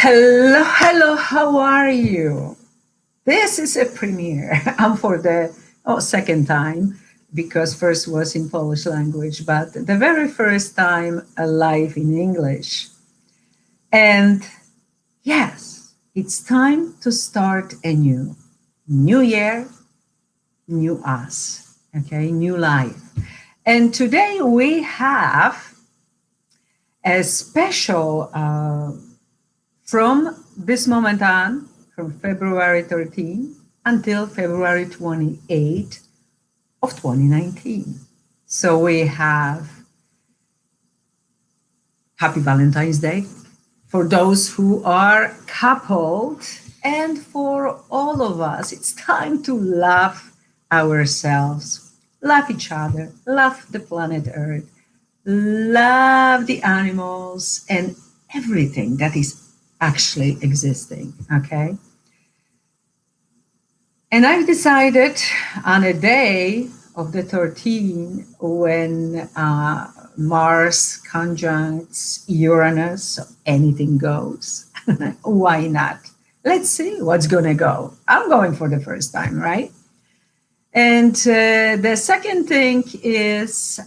Hello, hello, how are you? This is a premiere. I'm for the second time because first was in Polish language, but the very first time live in English. And yes, it's time to start a new year, new us, okay, new life. And today we have a special from this moment on, from February 13 until February 28 of 2019. So we have Happy Valentine's Day for those who are coupled, and for all of us, it's time to love ourselves, love each other, love the planet Earth, love the animals, and everything that is actually existing, okay? And I've decided on a day of the 13 when Mars conjuncts Uranus, so anything goes. Why not? Let's see what's going to go. I'm going for the first time, right? And the second thing is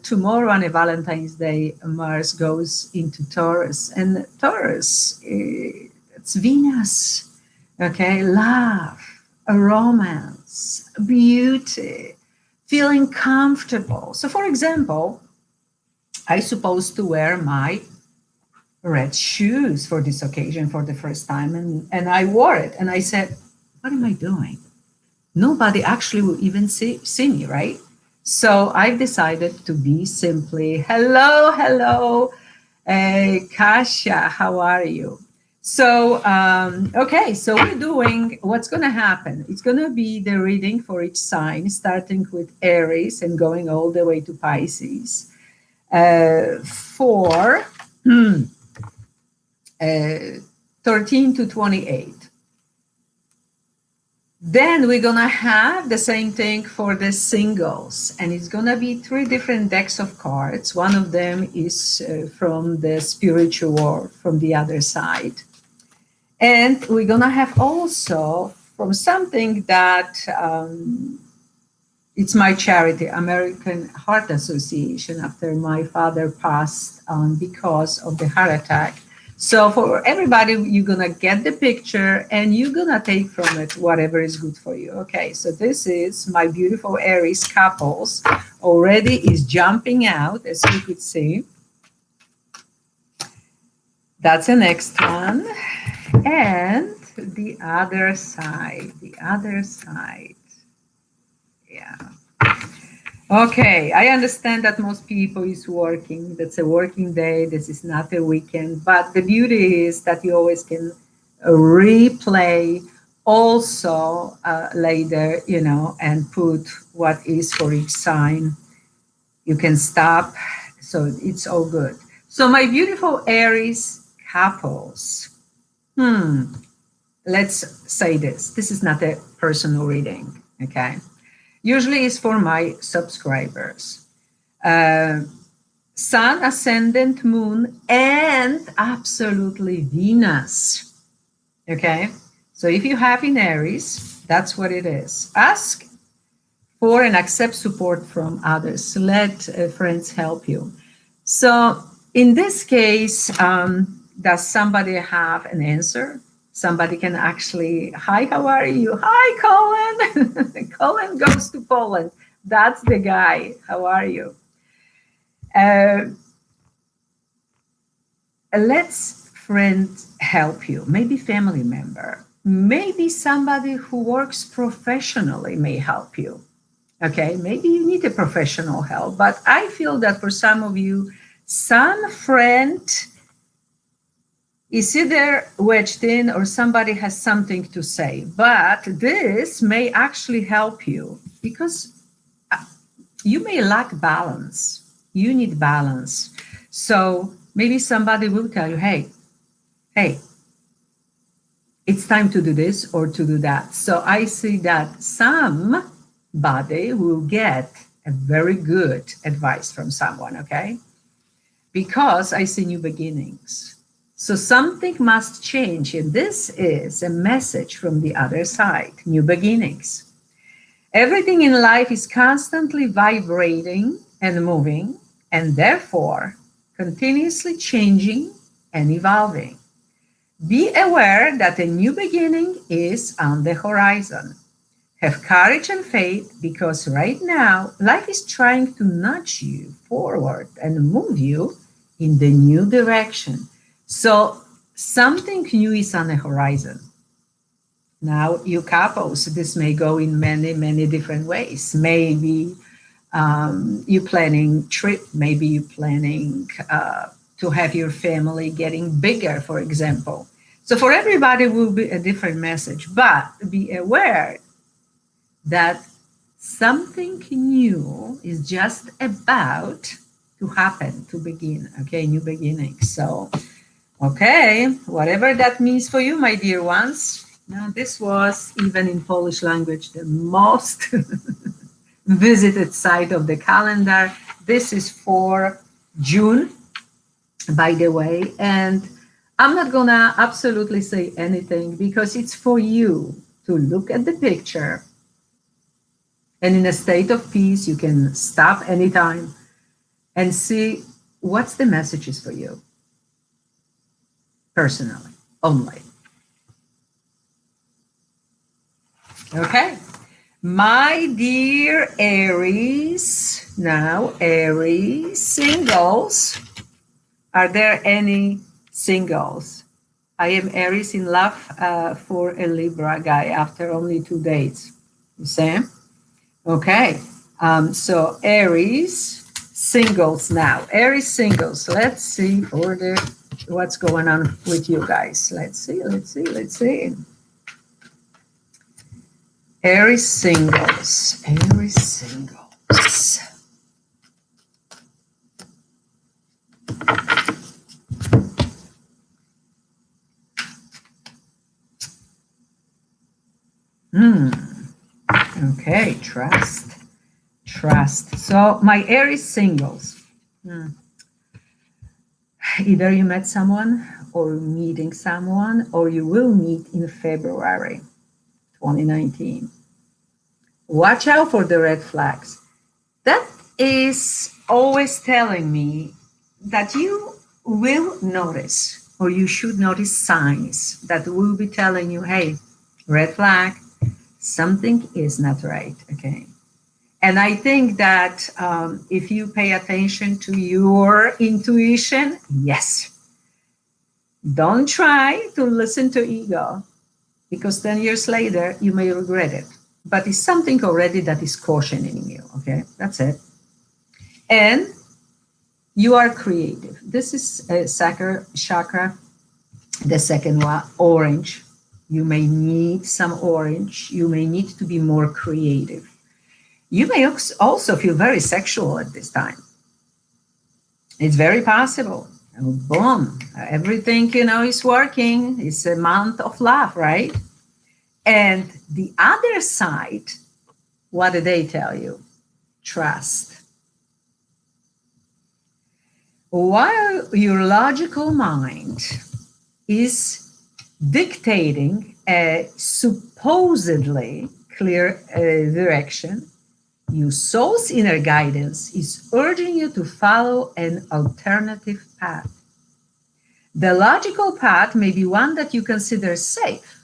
tomorrow on a Valentine's Day, Mars goes into Taurus. And Taurus, it's Venus, okay? Love, a romance, beauty, feeling comfortable. So for example, I supposed to wear my red shoes for this occasion for the first time. And I wore it. And I said, what am I doing? Nobody actually will even see me, right? So I've decided to be simply, hello, Kasia, how are you? So, okay, so we're doing, what's going to happen? It's going to be the reading for each sign, starting with Aries and going all the way to Pisces for 13 to 28. Then we're going to have the same thing for the singles, and it's going to be 3 different decks of cards. One of them is from the spiritual world, from the other side. And we're going to have also from something that it's my charity, American Heart Association, after my father passed on because of the heart attack. So for everybody, you're going to get the picture and you're going to take from it whatever is good for you. Okay, so this is my beautiful Aries couples. Already is jumping out, as you could see. That's the next one. And the other side, Yeah. Okay, I understand that most people is working. That's a working day. This is not a weekend. But the beauty is that you always can replay also later, and put what is for each sign. You can stop. So it's all good. So my beautiful Aries couples. Let's say this. This is not a personal reading, okay? Usually it's for my subscribers. Sun, ascendant, moon, and absolutely Venus. Okay? So if you have in Aries, that's what it is. Ask for and accept support from others. Let friends help you. So in this case, does somebody have an answer? Somebody can actually, hi, how are you? Hi, Colin. Colin goes to Poland. That's the guy. How are you? Let's friends help you. Maybe family member. Maybe somebody who works professionally may help you. Okay, maybe you need a professional help, but I feel that for some of you, some friend is either wedged in or somebody has something to say, but this may actually help you because you may lack balance. You need balance. So maybe somebody will tell you, hey, it's time to do this or to do that. So I see that somebody will get a very good advice from someone, okay? Because I see new beginnings. So something must change. And this is a message from the other side, new beginnings. Everything in life is constantly vibrating and moving, and therefore continuously changing and evolving. Be aware that a new beginning is on the horizon. Have courage and faith because right now life is trying to nudge you forward and move you in the new direction. So something new is on the horizon. Now, you couples, this may go in many, many different ways. Maybe you're planning trip, maybe you're planning to have your family getting bigger, for example. So for everybody will be a different message, but be aware that something new is just about to happen, to begin, okay, new beginnings. So, okay, whatever that means for you, my dear ones. Now, this was, even in Polish language, the most visited site of the calendar. This is for June, by the way, and I'm not gonna absolutely say anything because it's for you to look at the picture, and in a state of peace, you can stop anytime and see what's the messages for you personally only. Okay. My dear Aries, now Aries singles. Are there any singles? I am Aries in love for a Libra guy after only 2 dates. You see? Okay. So Aries singles now. Aries singles. Let's see for the what's going on with you guys. Let's see. Aries singles. Aries singles. Okay, trust. So my Aries singles. Either you met someone or meeting someone, or you will meet in February 2019. Watch out for the red flags. That is always telling me that you will notice, or you should notice signs that will be telling you, hey, red flag, something is not right, okay? And I think that if you pay attention to your intuition, yes, don't try to listen to ego because 10 years later you may regret it. But it's something already that is cautioning you, okay? That's it. And you are creative. This is a chakra, the second one, orange. You may need some orange. You may need to be more creative. You may also feel very sexual at this time. It's very possible. And boom, everything, is working. It's a month of love, right? And the other side, what did they tell you? Trust. While your logical mind is dictating a supposedly clear direction, your soul's inner guidance is urging you to follow an alternative path. The logical path may be one that you consider safe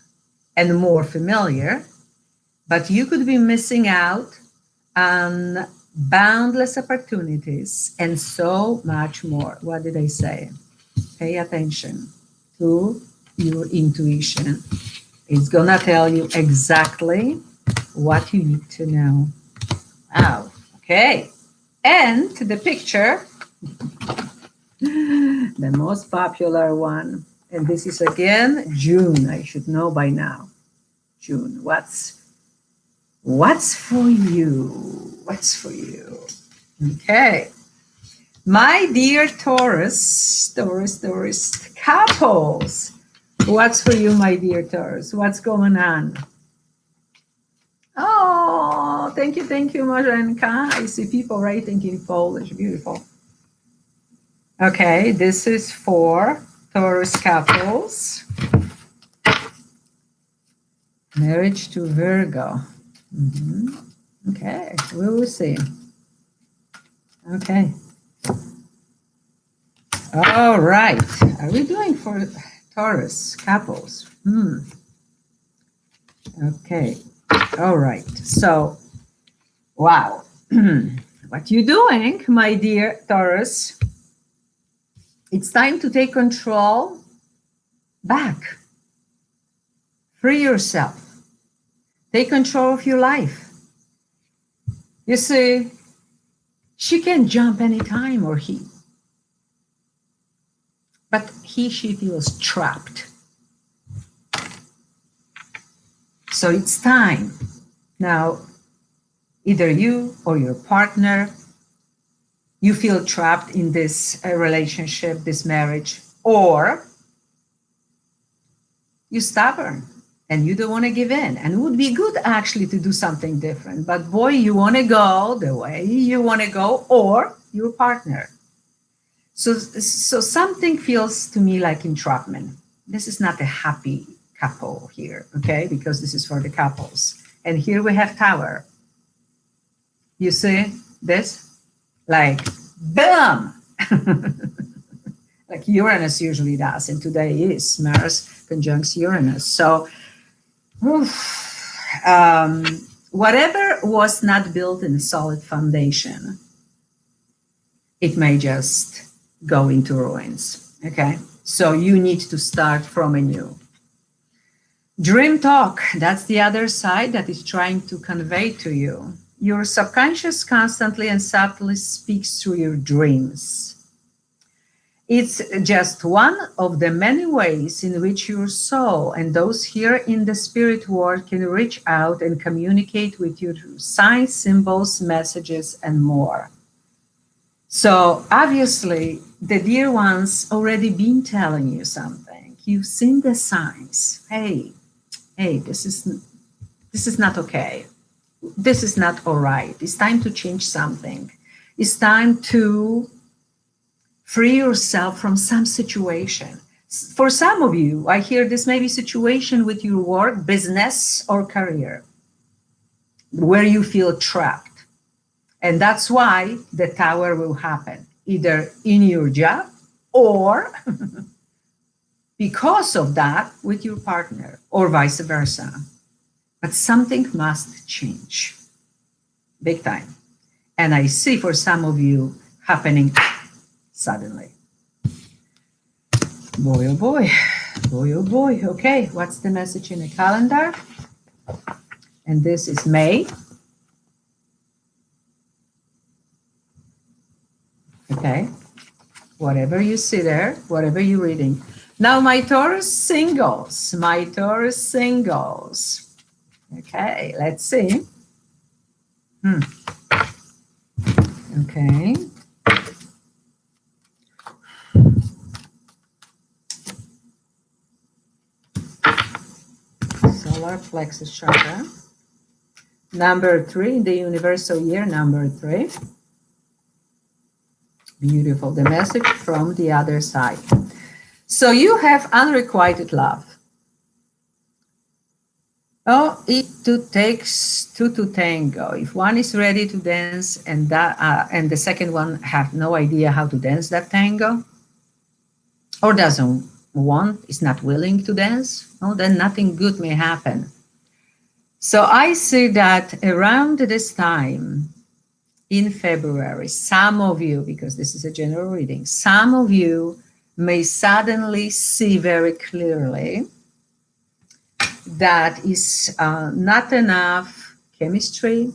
and more familiar, but you could be missing out on boundless opportunities and so much more. What did I say? Pay attention to your intuition. It's gonna tell you exactly what you need to know. Wow, okay. And the picture, the most popular one, and this is again June. I should know by now. June, what's for you? What's for you? Okay. My dear Taurus couples. What's for you, my dear Taurus? What's going on? Oh, thank you, Marzenka. I see people writing in Polish. Beautiful. Okay, this is for Taurus couples. Marriage to Virgo. Okay, we will see. Okay. All right. Are we doing for Taurus couples? Okay. All right. So, wow. What you doing, my dear Taurus? It's time to take control back. Free yourself. Take control of your life. You see, she can jump anytime, or he. But she feels trapped. So it's time. Now, either you or your partner, you feel trapped in this relationship, this marriage, or you're stubborn and you don't want to give in. And it would be good actually to do something different. But boy, you want to go the way you want to go, or your partner. So something feels to me like entrapment. This is not a happy couple here, okay? Because this is for the couples. And here we have Tower. You see this? Like, boom! Like Uranus usually does, and today is Mars conjuncts Uranus. So, whatever was not built in a solid foundation, it may just go into ruins, okay? So you need to start from anew. Dream talk, that's the other side that is trying to convey to you. Your subconscious constantly and subtly speaks through your dreams. It's just one of the many ways in which your soul and those here in the spirit world can reach out and communicate with you through signs, symbols, messages, and more. So obviously, the dear ones already been telling you something. You've seen the signs. Hey, this is not okay. This is not all right. It's time to change something. It's time to free yourself from some situation. For some of you, I hear this may be situation with your work, business, or career, where you feel trapped. And that's why the Tower will happen, either in your job or because of that with your partner, or vice versa. But something must change, big time. And I see for some of you happening suddenly. Boy, oh boy, boy, oh boy. Okay, what's the message in the calendar? And this is May. Okay, whatever you see there, whatever you're reading. Now, my Taurus singles, Okay, let's see. Okay. Solar plexus chakra. Number 3 in the universal year, number 3. Beautiful. The message from the other side. So you have unrequited love. Oh, it takes two to tango. If one is ready to dance and the second one have no idea how to dance that tango, or doesn't want, is not willing to dance, well, then nothing good may happen. So I see that around this time in February, some of you, because this is a general reading, some of you may suddenly see very clearly that is not enough chemistry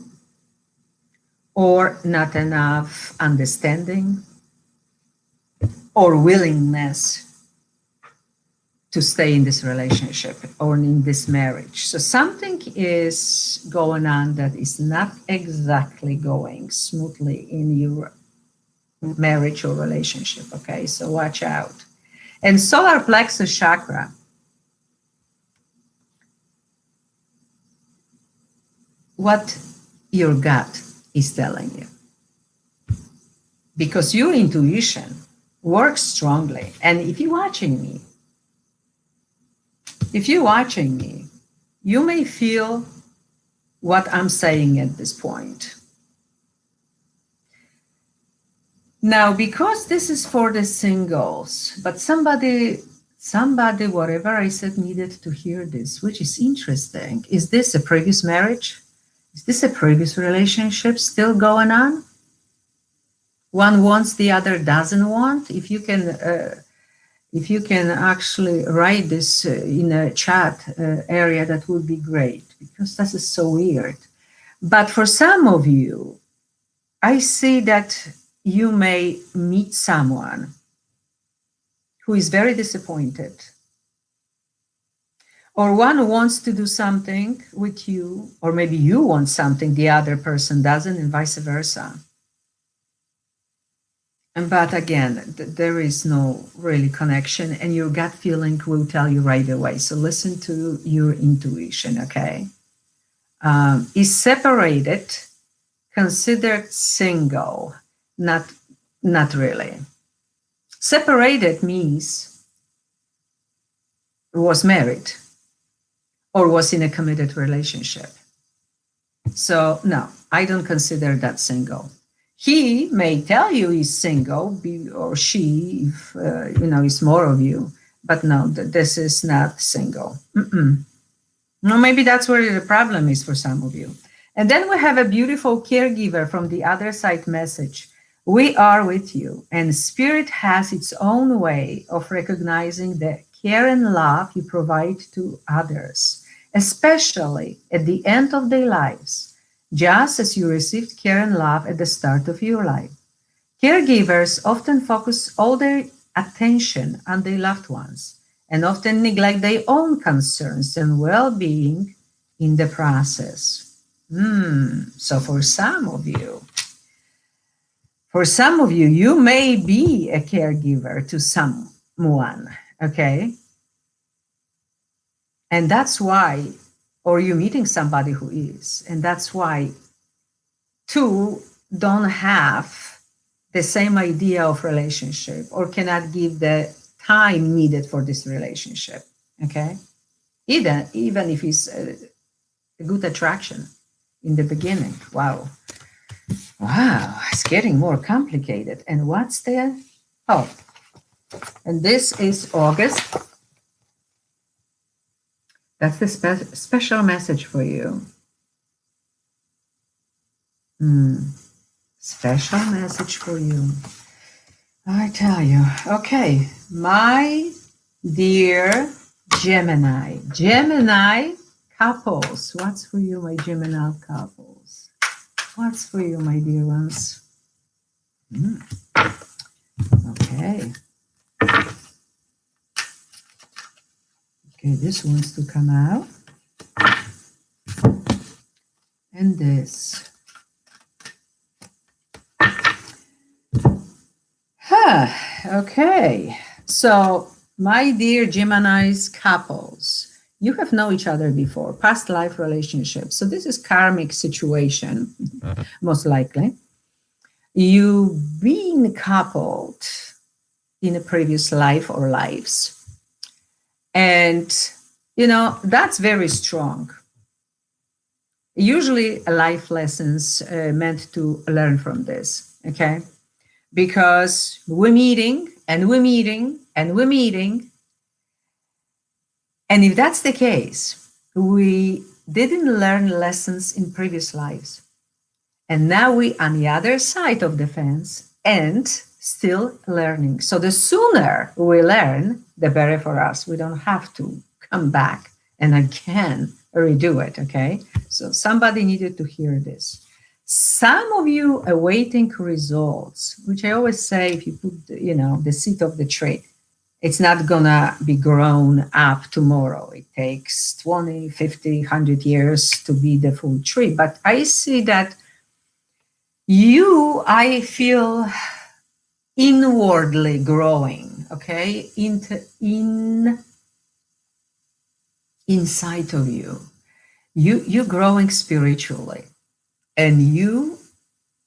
or not enough understanding or willingness to stay in this relationship or in this marriage. So something is going on that is not exactly going smoothly in your marriage or relationship, okay? So watch out. And solar plexus chakra, what your gut is telling you. Because your intuition work strongly. And if you're watching me, you may feel what I'm saying at this point. Now, because this is for the singles, but somebody, whatever I said, needed to hear this, which is interesting. Is this a previous marriage? Is this a previous relationship still going on? One wants, the other doesn't want. If you can actually write this in a chat area, that would be great, because this is so weird. But for some of you, I see that you may meet someone who is very disappointed, or one wants to do something with you, or maybe you want something the other person doesn't, and vice versa. But again, there is no really connection, and your gut feeling will tell you right away. So listen to your intuition, okay? Is separated considered single? Not really. Separated means was married or was in a committed relationship. So no, I don't consider that single. He may tell you he's single, or she, if it's more of you, but no, this is not single. No, maybe that's where the problem is for some of you. And then we have a beautiful caregiver from the other side message. We are with you, and Spirit has its own way of recognizing the care and love you provide to others, especially at the end of their lives, just as you received care and love at the start of your life. Caregivers often focus all their attention on their loved ones and often neglect their own concerns and well-being in the process. So for some of you, you may be a caregiver to someone, okay? And that's why, or you're meeting somebody who is, and that's why two don't have the same idea of relationship or cannot give the time needed for this relationship, okay? Even if it's a good attraction in the beginning. Wow, it's getting more complicated. And what's there? Oh, and this is August. That's the special message for you. Special message for you. I tell you. Okay, my dear Gemini couples. What's for you, my Gemini couples? What's for you, my dear ones? Okay. Okay, this wants to come out. And this. Okay. So, my dear Gemini's couples, you have known each other before, past life relationships. So this is karmic situation, most likely. You being coupled in a previous life or lives. And, that's very strong. Usually life lessons meant to learn from this, okay? Because we're meeting and we're meeting and we're meeting. And if that's the case, we didn't learn lessons in previous lives. And now we're on the other side of the fence and still learning. So the sooner we learn, the better for us. We don't have to come back and again redo it, okay? So somebody needed to hear this. Some of you awaiting results, which I always say, if you put, the seed of the tree, it's not gonna be grown up tomorrow. It takes 20, 50, 100 years to be the full tree. But I see that I feel inwardly growing, okay? Inside of you. You're growing spiritually and you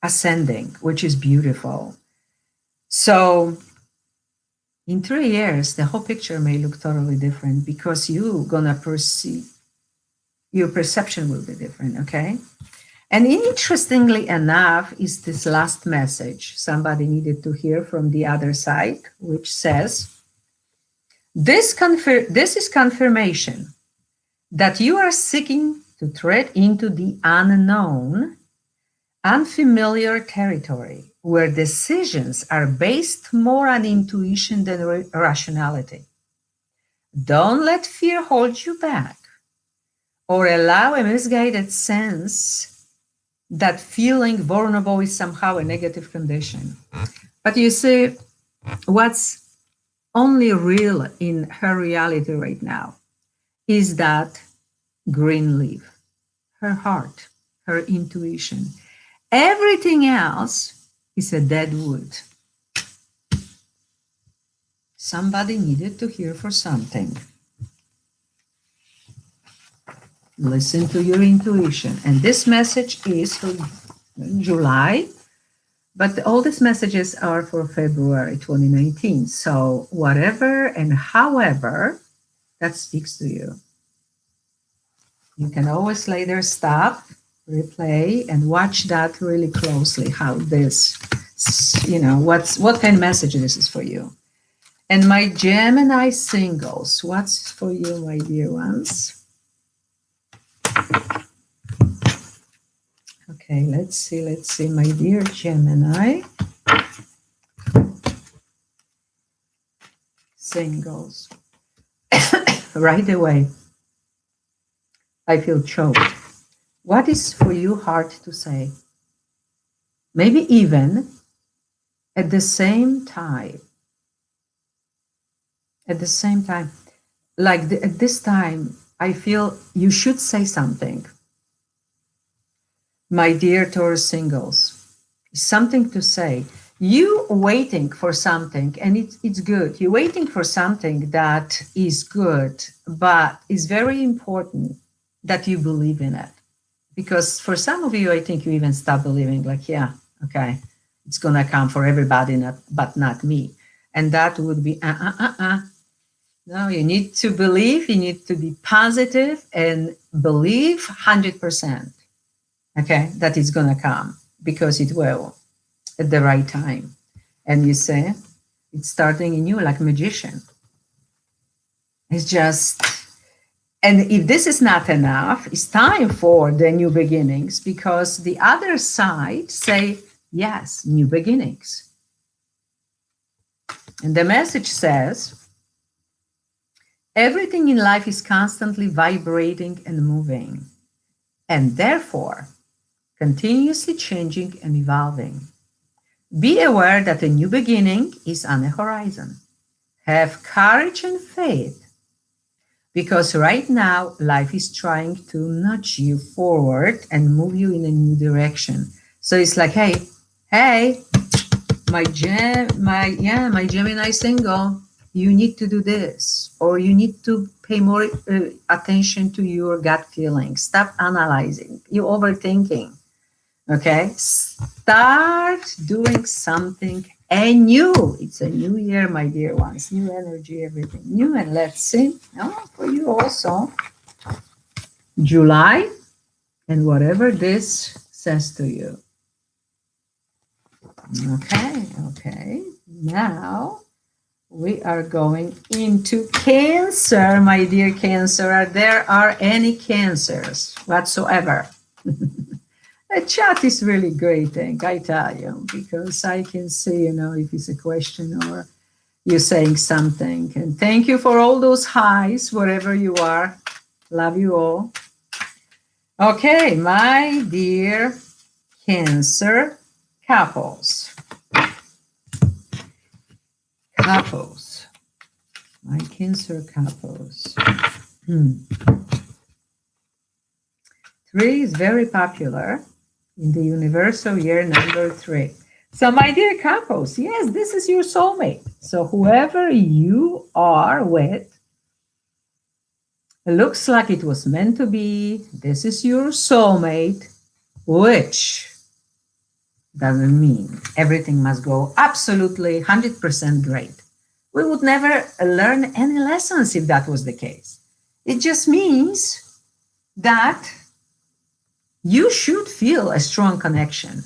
ascending, which is beautiful. So In 3 years, the whole picture may look totally different because you're gonna perceive, your perception will be different, okay? And interestingly enough, is this last message somebody needed to hear from the other side, which says, this is confirmation that you are seeking to tread into the unknown, unfamiliar territory where decisions are based more on intuition than rationality. Don't let fear hold you back or allow a misguided sense that feeling vulnerable is somehow a negative condition. But you see, what's only real in her reality right now is that green leaf, her heart, her intuition. Everything else is a dead wood. Somebody needed to hear for something. Listen to your intuition. And this message is for July, but all these messages are for February 2019. So whatever and however that speaks to you. You can always later stop, replay, and watch that really closely, how this, what kind of message this is for you. And my Gemini singles, what's for you, my dear ones? Okay, let's see, my dear Gemini. Singles. Right away, I feel choked. What is for you hard to say? Maybe even at the same time, at this time, I feel you should say something. My dear Taurus singles, something to say. You waiting for something, and it's good. You're waiting for something that is good, but it's very important that you believe in it. Because for some of you, I think you even stop believing, like, yeah, okay, it's going to come for everybody, but not me. And that would be, No, you need to believe, you need to be positive and believe 100%, okay, that it's going to come, because it will at the right time. And you say, it's starting in you like a magician. It's just, and if this is not enough, it's time for the new beginnings, because the other side say, yes, new beginnings. And the message says, everything in life is constantly vibrating and moving, and therefore continuously changing and evolving. Be aware that a new beginning is on the horizon. Have courage and faith, because right now life is trying to nudge you forward and move you in a new direction. So it's like, hey, my Gemini single, you need to do this, or you need to pay more attention to your gut feeling. Stop analyzing. You're overthinking. Okay, start doing something anew. It's a new year, my dear ones. New energy, everything new. And let's see, for you also, July, and whatever this says to you. Okay. Now we are going into Cancer, my dear Cancer. There are any Cancers whatsoever? The chat is really great thing, I tell you, because I can see, if it's a question or you're saying something. And thank you for all those highs, wherever you are. Love you all. Okay, my dear Cancer couples. My Cancer couples. 3 is very popular in the universal year number 3. So my dear couples, yes, this is your soulmate. So whoever you are with, it looks like it was meant to be. This is your soulmate, which doesn't mean everything must go absolutely 100% great. We would never learn any lessons if that was the case. It just means that you should feel a strong connection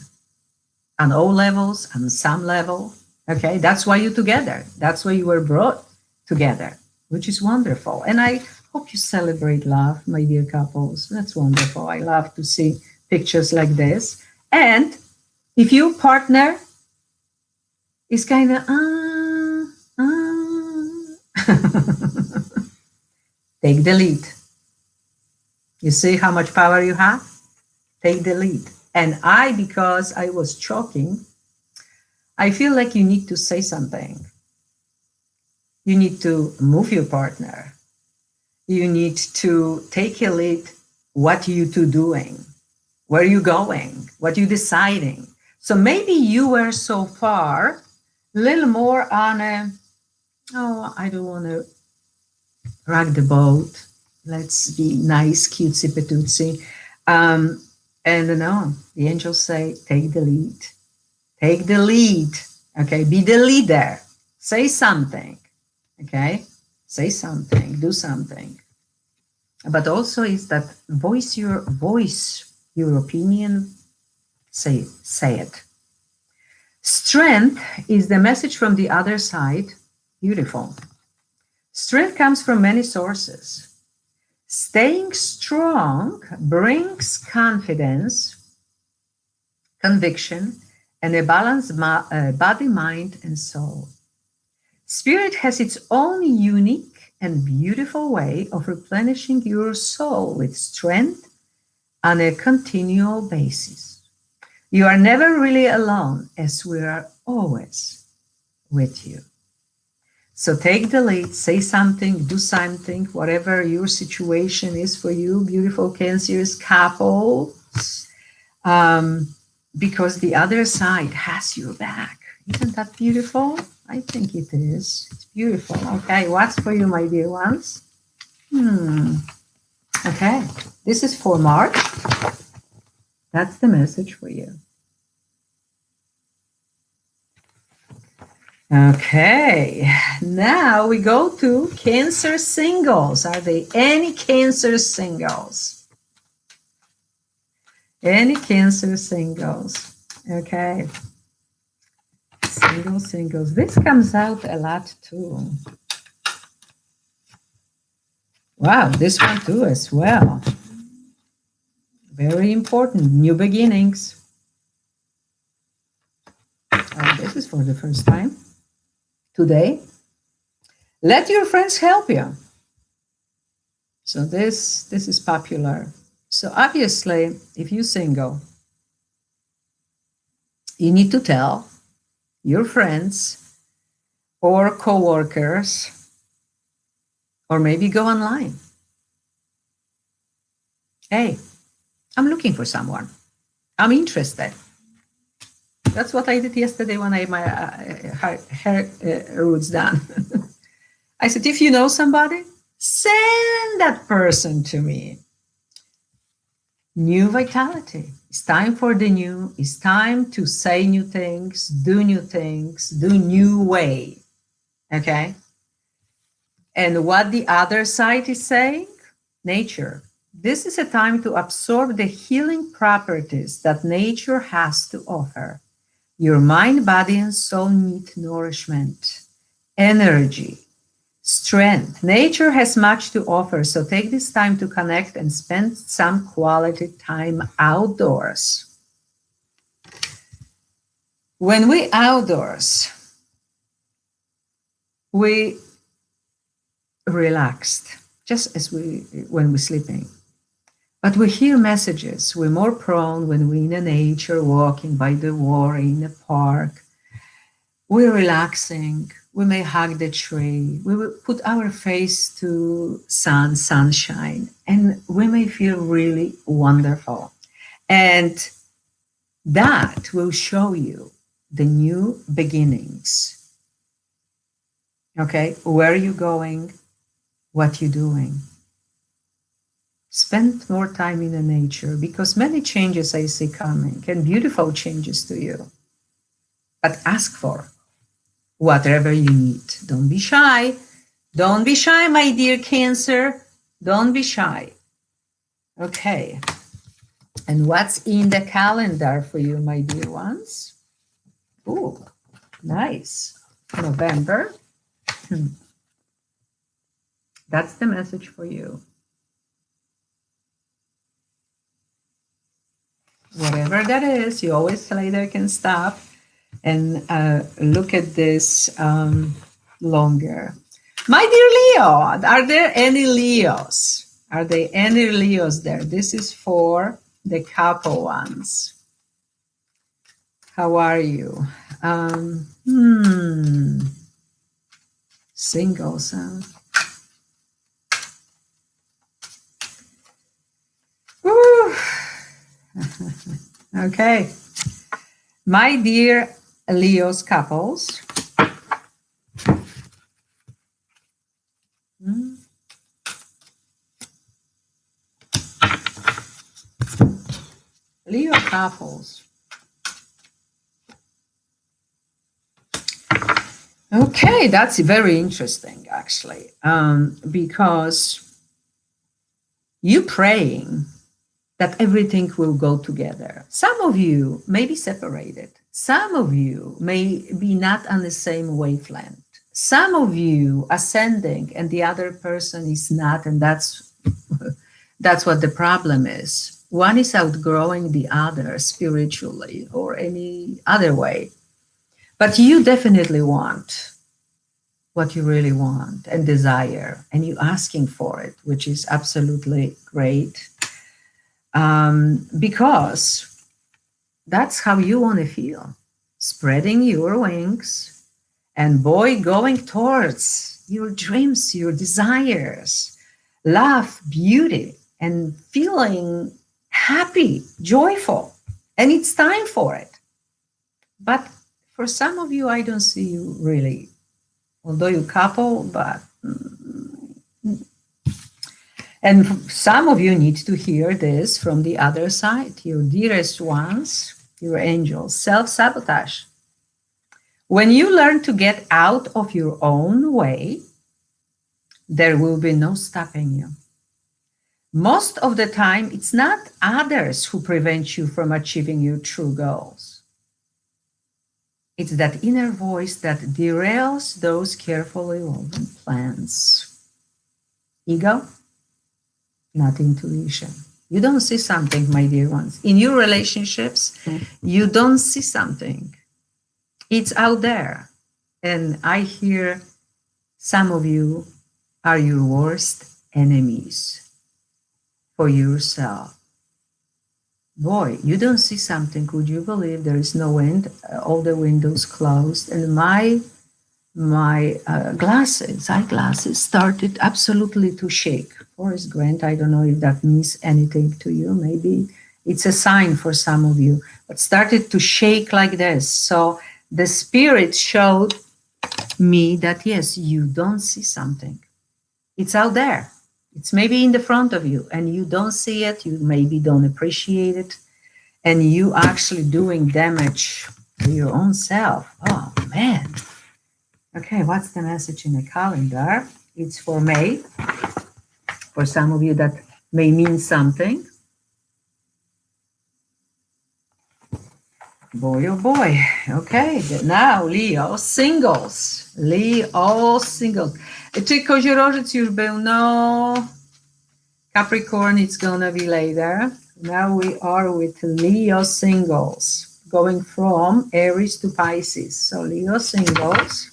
on all levels, on some level. Okay, that's why you're together. That's why you were brought together, which is wonderful. And I hope you celebrate love, my dear couples. That's wonderful. I love to see pictures like this. And if your partner is kind of, take the lead. You see how much power you have? Take the lead. And because I was choking, I feel like you need to say something. You need to move your partner. You need to take a lead. What you two doing? Where you going? What you deciding? So maybe you were so far a little more on a, oh, I don't want to rock the boat. Let's be nice, cutesy patootsy. And no, the angels say, take the lead. Take the lead. Okay, be the leader. Say something. Okay, say something, do something. But also is that voice your opinion, say it. Strength is the message from the other side. Beautiful. Strength comes from many sources. Staying strong brings confidence, conviction, and a balanced body, mind, and soul. Spirit has its own unique and beautiful way of replenishing your soul with strength on a continual basis. You are never really alone, as we are always with you. So take the lead, say something, do something, whatever your situation is for you, beautiful Cancers couples, because the other side has your back. Isn't that beautiful? I think it is. It's beautiful. Okay, what's for you, my dear ones? Okay, this is for March. That's the message for you. Okay, now we go to Cancer singles. Are there any Cancer singles? Any Cancer singles? Okay. Singles. This comes out a lot too. Wow, this one too as well. Very important. New beginnings. Oh, this is for the first time. Today, let your friends help you. So this is popular. So obviously, if you're single, you need to tell your friends or co-workers, or maybe go online. Hey, I'm looking for someone. I'm interested. That's what I did yesterday when I had my hair roots done. I said, if you know somebody, send that person to me. New vitality. It's time for the new. It's time to say new things, do new way. Okay? And what the other side is saying? Nature. This is a time to absorb the healing properties that nature has to offer. Your mind, body, and soul need nourishment, energy, strength. Nature has much to offer, so take this time to connect and spend some quality time outdoors. When we outdoors, we relaxed, just as when we're sleeping. But we hear messages. We're more prone when we're in nature, walking by the water, in a park. We're relaxing. We may hug the tree. We will put our face to sunshine, and we may feel really wonderful. And that will show you the new beginnings. Okay, where are you going? What you're doing? Spend more time in the nature, because many changes I see coming, and beautiful changes to you. But ask for. whatever you need. Don't be shy. Don't be shy, my dear Cancer. Don't be shy. Okay. And what's in the calendar for you, my dear ones? Ooh, nice. November. That's the message for you. Whatever that is, you always later can stop and look at this longer. My dear Leo, are there any Leos? Are there any Leos there? This is for the couple ones. How are you? Singles, huh? Woo. Okay. My dear Leo's couples. Leo couples. Okay, that's very interesting, actually, because you praying that everything will go together. Some of you may be separated. Some of you may be not on the same wavelength. Some of you ascending and the other person is not, and that's what the problem is. One is outgrowing the other spiritually or any other way. But you definitely want what you really want and desire, and you asking for it, which is absolutely great. Because that's how you want to feel, spreading your wings and boy, going towards your dreams, your desires, love, beauty, and feeling happy, joyful. And it's time for it. But for some of you, I don't see you really, although you couple, but and some of you need to hear this from the other side, your dearest ones, your angels. Self-sabotage. When you learn to get out of your own way, there will be no stopping you. Most of the time, it's not others who prevent you from achieving your true goals. It's that inner voice that derails those carefully woven plans. Ego, not intuition. You don't see something, my dear ones. In your relationships, you don't see something. It's out there. And I hear some of you are your worst enemies for yourself. Boy, you don't see something. Would you believe there is no wind? All the windows closed. And my eyeglasses started absolutely to shake. Forrest Grant, I don't know if that means anything to you. Maybe it's a sign for some of you, but started to shake like this. So the spirit showed me that, yes, you don't see something. It's out there. It's maybe in the front of you and you don't see it. You maybe don't appreciate it. And you actually doing damage to your own self. Oh, man. Okay, what's the message in the calendar? It's for May. For some of you, that may mean something. Boy, oh boy. Okay, now Leo singles. Leo singles. Czy Koziorożec już był? No. Capricorn, it's gonna be later. Now we are with Leo singles. Going from Aries to Pisces. So Leo singles.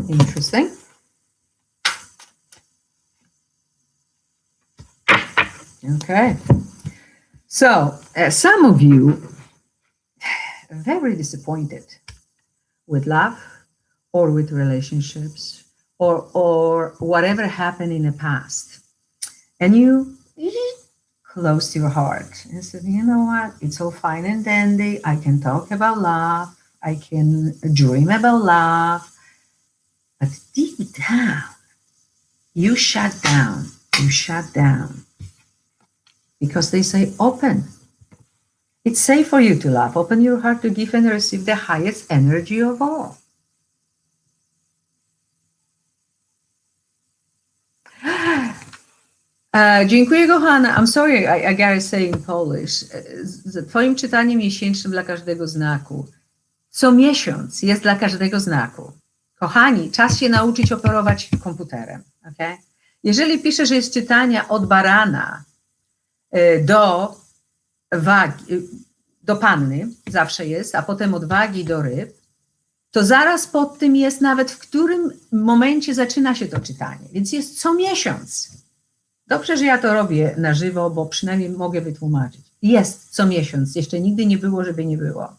Interesting. Okay. So some of you very disappointed with love or with relationships or whatever happened in the past. And you closed your heart and said, you know what? It's all fine and dandy. I can talk about love. I can dream about love. But deep down, you shut down. You shut down. Because they say open. It's safe for you to love. Open your heart to give and receive the highest energy of all. Dziękuję, kochana. I'm sorry, I gotta say in Polish. Z twoim czytaniem miesięcznym dla każdego znaku. Co miesiąc jest dla każdego znaku. Kochani, czas się nauczyć operować komputerem. Okay? Jeżeli piszę, że jest czytania od barana do wagi, do panny, zawsze jest, a potem od wagi do ryb, to zaraz pod tym jest nawet, w którym momencie zaczyna się to czytanie. Więc jest co miesiąc. Dobrze, że ja to robię na żywo, bo przynajmniej mogę wytłumaczyć. Jest co miesiąc. Jeszcze nigdy nie było, żeby nie było.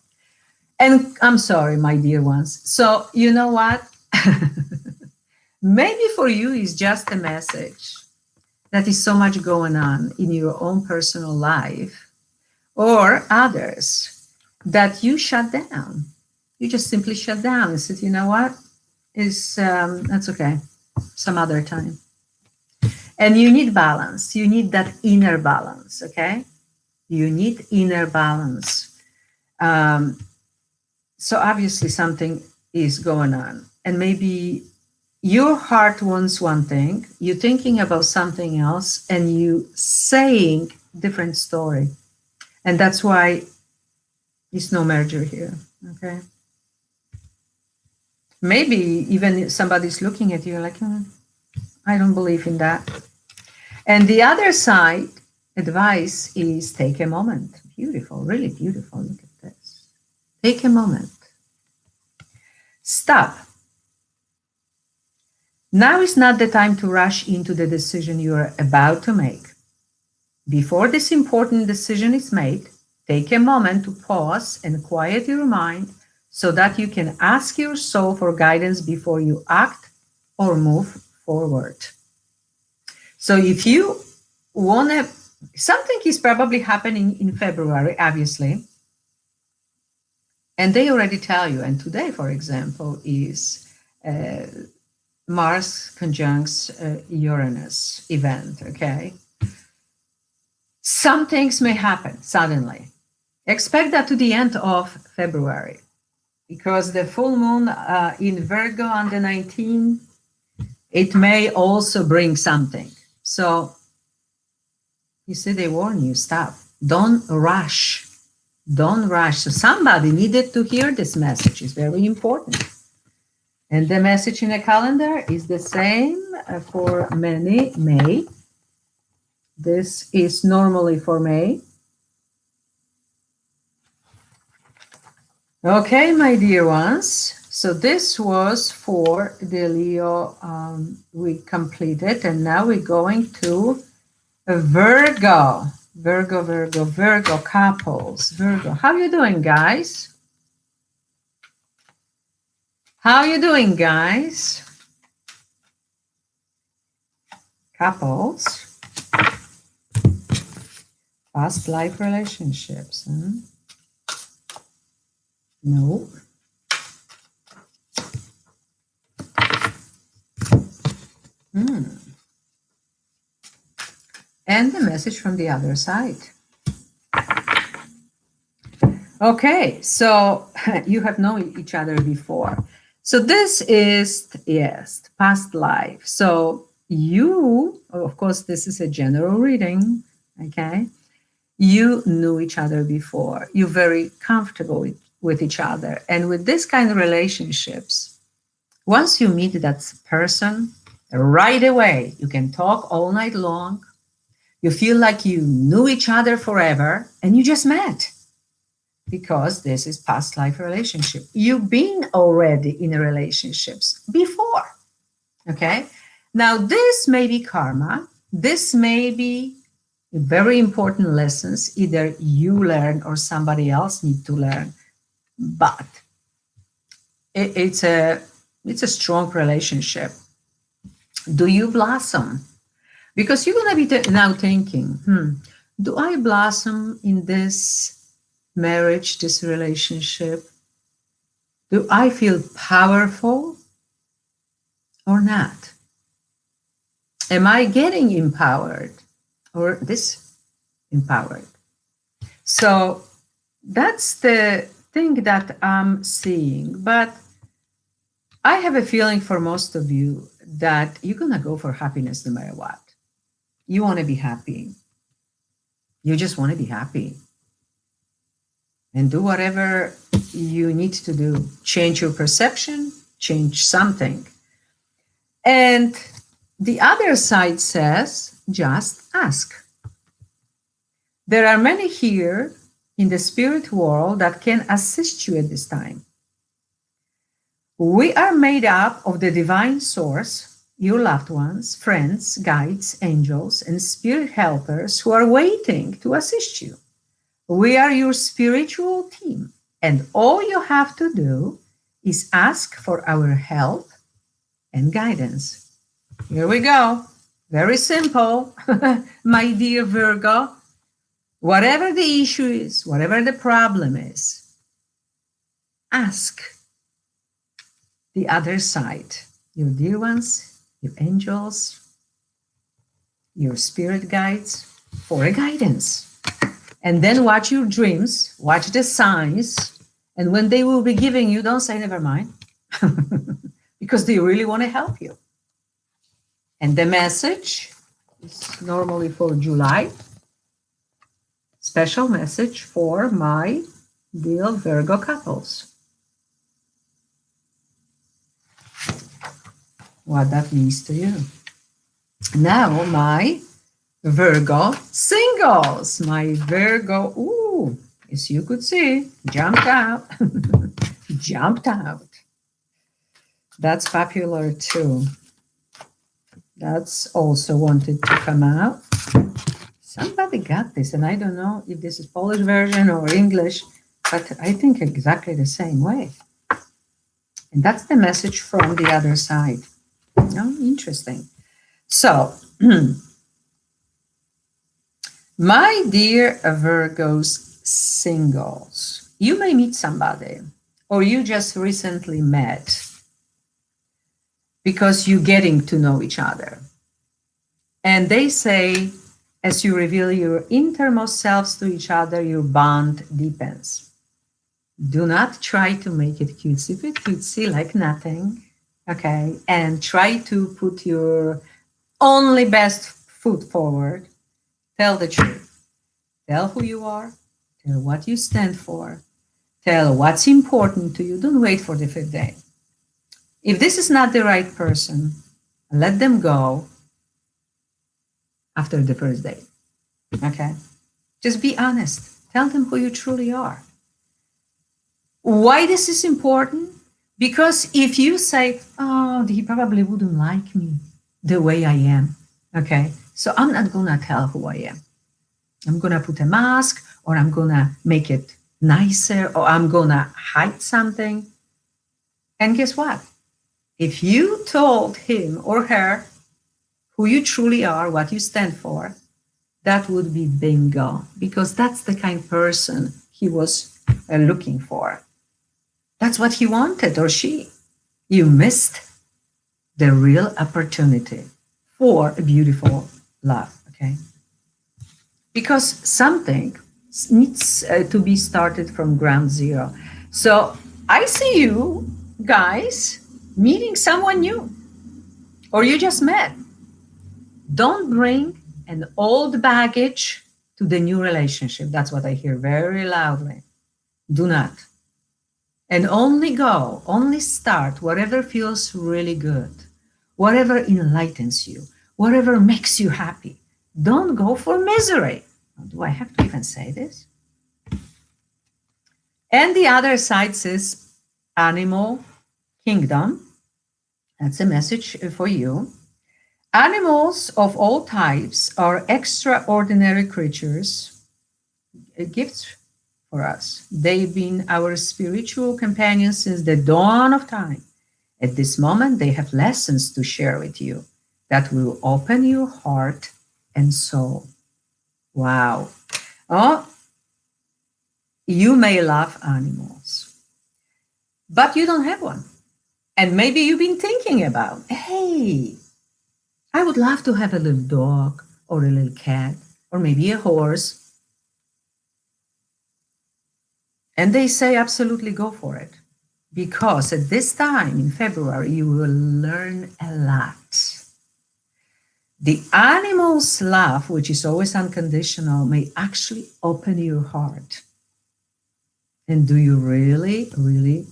And I'm sorry, my dear ones. So, you know what? Maybe for you it's just a message that is so much going on in your own personal life or others that you shut down. You just simply shut down and said, you know what? That's okay. Some other time. And you need balance. You need that inner balance, okay? You need inner balance. So obviously something is going on. And maybe your heart wants one thing, you're thinking about something else, and you saying different story. And that's why there's no merger here, okay? Maybe even somebody's looking at you like, I don't believe in that. And the other side advice is take a moment. Beautiful, really beautiful. Look at this. Take a moment. Stop. Now is not the time to rush into the decision you are about to make. Before this important decision is made, take a moment to pause and quiet your mind so that you can ask your soul for guidance before you act or move forward. So if you want to, something is probably happening in February, obviously, and they already tell you, and today, for example, is Mars conjuncts Uranus event, okay? Some things may happen suddenly. Expect that to the end of February, because the full moon in Virgo on the 19th, it may also bring something. So, you see, they warn you, stop. Don't rush. Don't rush. So somebody needed to hear this message. It's very important. And the message in the calendar is the same for many May. This is normally for May. Okay, my dear ones. So this was for the Leo we completed, and now we're going to Virgo. Virgo couples. Virgo. How you doing, guys? How you doing, guys? Couples. Past life relationships. No. And the message from the other side. Okay, so you have known each other before. So this is, yes, past life. So you, of course, this is a general reading, okay? You knew each other before. You're very comfortable with each other. And with this kind of relationships, once you meet that person, right away, you can talk all night long. You feel like you knew each other forever and you just met, because this is past life relationship. You've been already in relationships before, okay? Now, this may be karma. This may be very important lessons either you learn or somebody else need to learn. But it's a strong relationship. Do you blossom? Because you're going to be now thinking, do I blossom in this marriage, this relationship? Do I feel powerful or not? Am I getting empowered or disempowered? So That's the thing that I'm seeing. But I have a feeling for most of you that you're going to go for happiness no matter what. You want to be happy. You just want to be happy and do whatever you need to do. Change your perception, change something. And the other side says, just ask. There are many here in the spirit world that can assist you at this time. We are made up of the divine source, your loved ones, friends, guides, angels, and spirit helpers who are waiting to assist you. We are your spiritual team, and all you have to do is ask for our help and guidance. Here we go. Very simple, my dear Virgo. Whatever the issue is, whatever the problem is, ask the other side, your dear ones, your angels, your spirit guides, for a guidance. And then watch your dreams, watch the signs, and when they will be giving you, don't say never mind, because they really want to help you. And the message is normally for July. Special message for my dear Virgo couples. What that means to you. Now, my Virgo singles. My Virgo, ooh, as you could see, jumped out. Jumped out. That's popular too. That's also wanted to come out. Somebody got this, and I don't know if this is Polish version or English, but I think exactly the same way. And that's the message from the other side. Oh, interesting. So, my dear Virgos singles, you may meet somebody, or you just recently met because you're getting to know each other. And they say, as you reveal your innermost selves to each other, your bond deepens. Do not try to make it cutesy like nothing, okay? And try to put your only best foot forward. Tell the truth. Tell who you are. Tell what you stand for. Tell what's important to you. Don't wait for the fifth day. If this is not the right person, let them go after the first day. Okay? Just be honest. Tell them who you truly are. Why this is important? Because if you say, oh, he probably wouldn't like me the way I am, okay? So I'm not gonna tell who I am. I'm gonna put a mask, or I'm gonna make it nicer, or I'm gonna hide something. And guess what? If you told him or her who you truly are, what you stand for, that would be bingo, because that's the kind of person he was looking for. That's what he wanted, or she. You missed the real opportunity for a beautiful love, okay? Because something needs to be started from ground zero. So I see you guys meeting someone new, or you just met. Don't bring an old baggage to the new relationship. That's what I hear very loudly. Do not. And only start whatever feels really good, whatever enlightens you, whatever makes you happy. Don't go for misery. Do I have to even say this? And the other side says animal kingdom. That's a message for you. Animals of all types are extraordinary creatures, gifts for us. They've been our spiritual companions since the dawn of time. At this moment, they have lessons to share with you that will open your heart and soul. Wow. Oh, you may love animals, but you don't have one. And maybe you've been thinking about, hey, I would love to have a little dog or a little cat or maybe a horse. And they say, absolutely go for it. Because at this time in February, you will learn a lot. The animal's love, which is always unconditional, may actually open your heart and do you really, really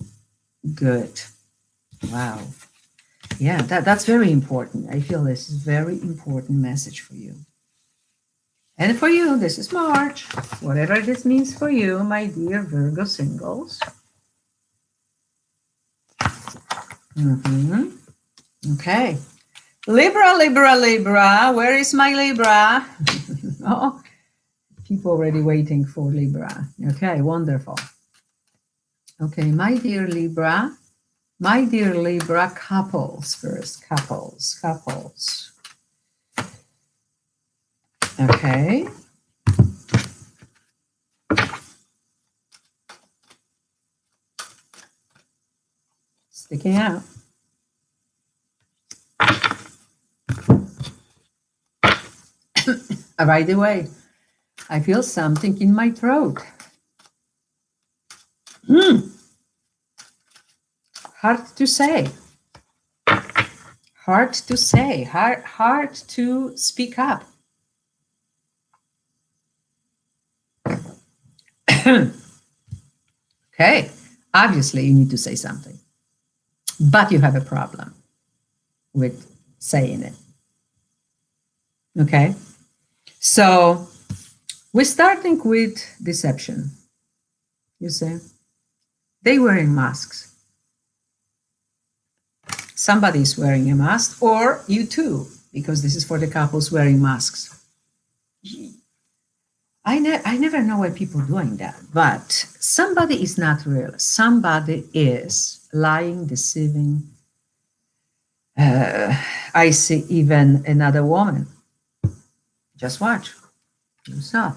good. Wow. Yeah, that's very important. I feel this is a very important message for you. And for you, this is March. Whatever this means for you, my dear Virgo singles. Okay. Libra, Libra, Libra. Where is my Libra? Oh, people already waiting for Libra. Okay, wonderful. Okay, my dear Libra couples first. Couples. Okay. Sticking out. By the way, I feel something in my throat. Hard to say. Hard to speak up. Okay, obviously you need to say something, but you have a problem with saying it. Okay, so we're starting with deception. You see, they wearing masks. Somebody is wearing a mask, or you too, because this is for the couples wearing masks. I never know why people doing that, but somebody is not real. Somebody is lying, deceiving. I see even another woman. Just watch. You saw.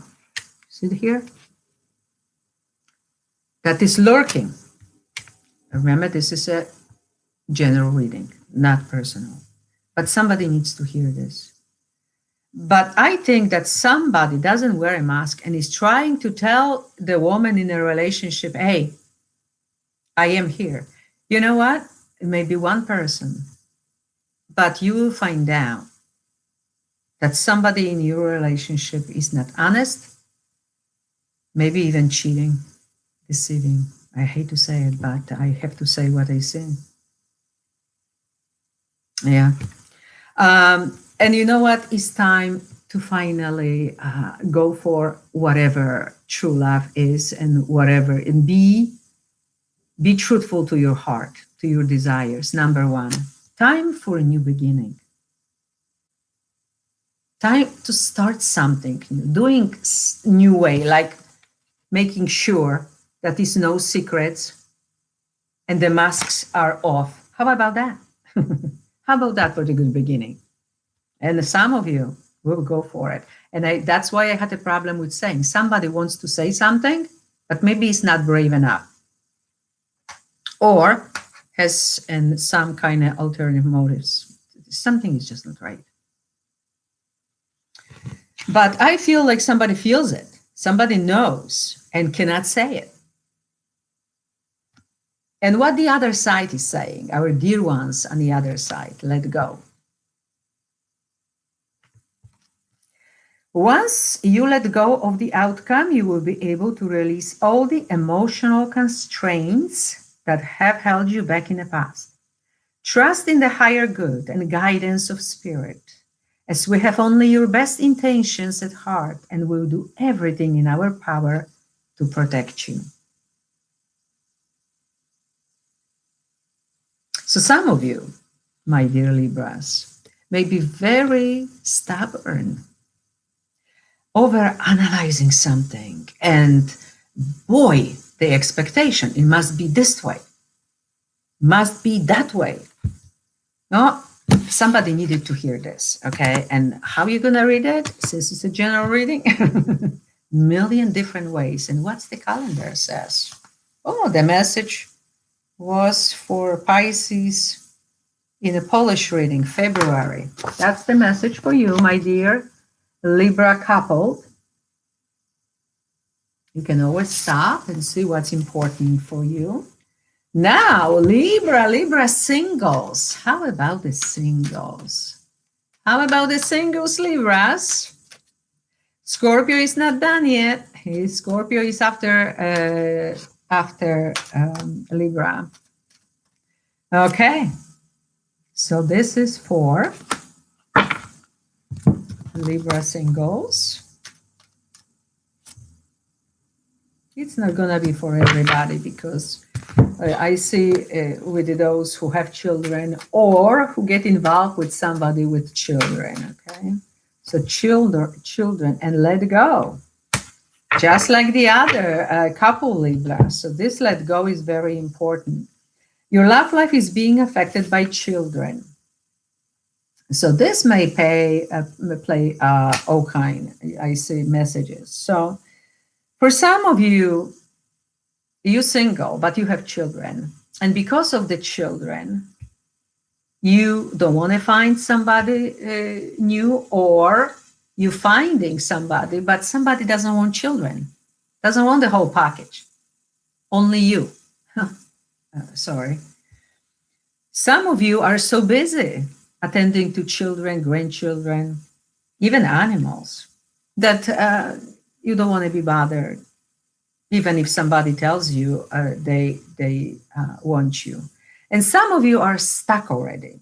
See it here? That is lurking. Remember, this is a general reading, not personal. But somebody needs to hear this. But I think that somebody doesn't wear a mask and is trying to tell the woman in a relationship, hey, I am here. You know what? It may be one person, but you will find out that somebody in your relationship is not honest, maybe even cheating, deceiving. I hate to say it, but I have to say what I see. Yeah. And you know what? It's time to finally go for whatever true love is and whatever, and be truthful to your heart, to your desires. Number one, time for a new beginning. Time to start something new, doing new way, like making sure that there's no secrets and the masks are off. How about that? How about that for the good beginning? And some of you will go for it. And that's why I had a problem with saying somebody wants to say something, but maybe it's not brave enough, or has some kind of alternative motives. Something is just not right. But I feel like somebody feels it. Somebody knows and cannot say it. And what the other side is saying, our dear ones on the other side, let go. Once you let go of the outcome, you will be able to release all the emotional constraints that have held you back in the past. Trust in the higher good and guidance of spirit, as we have only your best intentions at heart and will do everything in our power to protect you. So some of you, my dear Libras, may be very stubborn, over analyzing something, and boy, the expectation, it must be this way, must be that way. No, somebody needed to hear this, okay? And how are you gonna read it? Since it's a general reading, million different ways. And what's the calendar says? Oh, the message was for Pisces in a Polish reading, February. That's the message for you, my dear Libra couple. You can always stop and see what's important for you. Now, Libra singles. How about the singles? How about the singles, Libras? Scorpio is not done yet. Scorpio is after Libra. Okay, so this is for Libra singles. It's not gonna be for everybody because I see with those who have children or who get involved with somebody with children. Okay, so children, and let go, just like the other couple Libra. So this let go is very important. Your love life is being affected by children. So this may play all kind. I see messages. So for some of you, you're single, but you have children. And because of the children, you don't want to find somebody new, or you're finding somebody, but somebody doesn't want children, doesn't want the whole package. Only you. Sorry. Some of you are so busy attending to children, grandchildren, even animals, that you don't want to be bothered, even if somebody tells you they want you. And some of you are stuck already.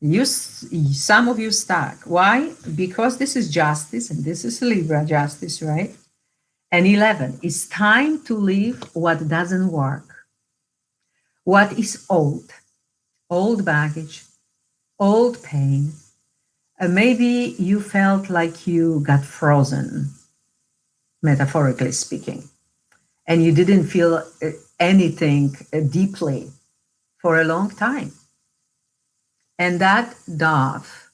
Some of you stuck. Why? Because this is justice, and this is Libra justice, right? And 11, it's time to leave what doesn't work, what is old baggage, old pain. Maybe you felt like you got frozen, metaphorically speaking, and you didn't feel anything deeply for a long time. And that dove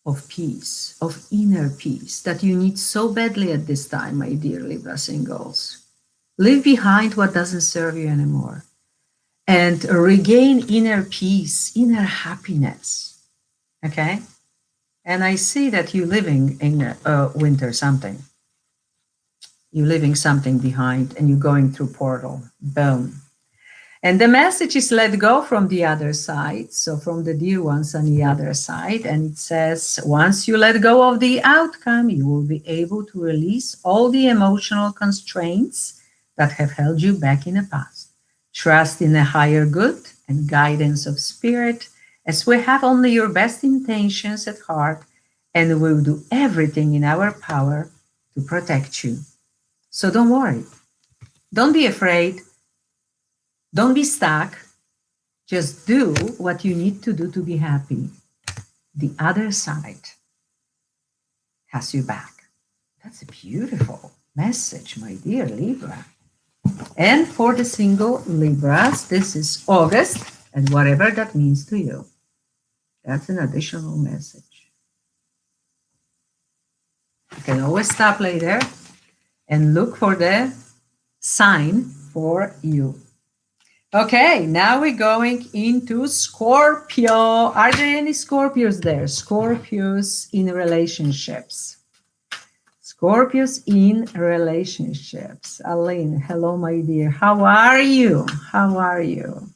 of peace, of inner peace, that you need so badly at this time, my dear Libra singles, leave behind what doesn't serve you anymore and regain inner peace, inner happiness. Okay? And I see that you're living in winter something. You're leaving something behind and you're going through portal. Boom. And the message is let go from the other side. So from the dear ones on the other side. And it says, once you let go of the outcome, you will be able to release all the emotional constraints that have held you back in the past. Trust in a higher good and guidance of spirit, as we have only your best intentions at heart, and we will do everything in our power to protect you. So don't worry. Don't be afraid. Don't be stuck. Just do what you need to do to be happy. The other side has you back. That's a beautiful message, my dear Libra. And for the single Libras, this is August, and whatever that means to you. That's an additional message. You can always stop later and look for the sign for you. Okay, now we're going into Scorpio. Are there any Scorpios there? Scorpios in relationships. Scorpios in relationships. Aline, hello, my dear. How are you? How are you?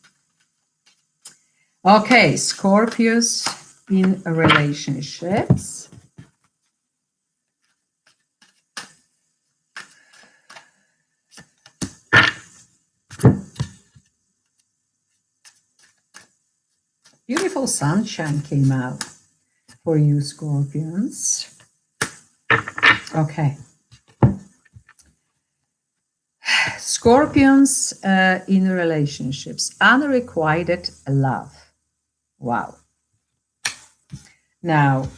Okay, Scorpios in relationships. Beautiful sunshine came out for you, Scorpions. Okay. Scorpions in relationships. Unrequited love. Wow. Now,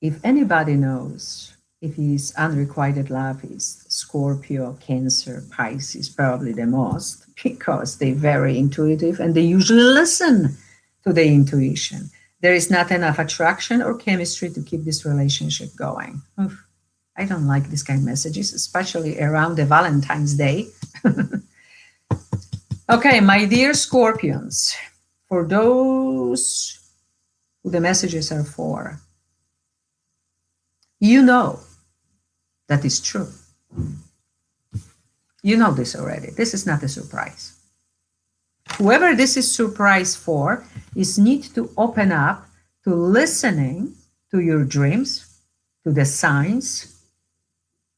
if anybody knows if his unrequited love is Scorpio, Cancer, Pisces, probably the most, because they're very intuitive and they usually listen to the intuition. There is not enough attraction or chemistry to keep this relationship going. Oof, I don't like this kind of messages, especially around the Valentine's Day. Okay, my dear Scorpions, for those who the messages are for, You know that is true. You know this already. This is not a surprise. Whoever this is surprise for is need to open up to listening to your dreams, to the signs,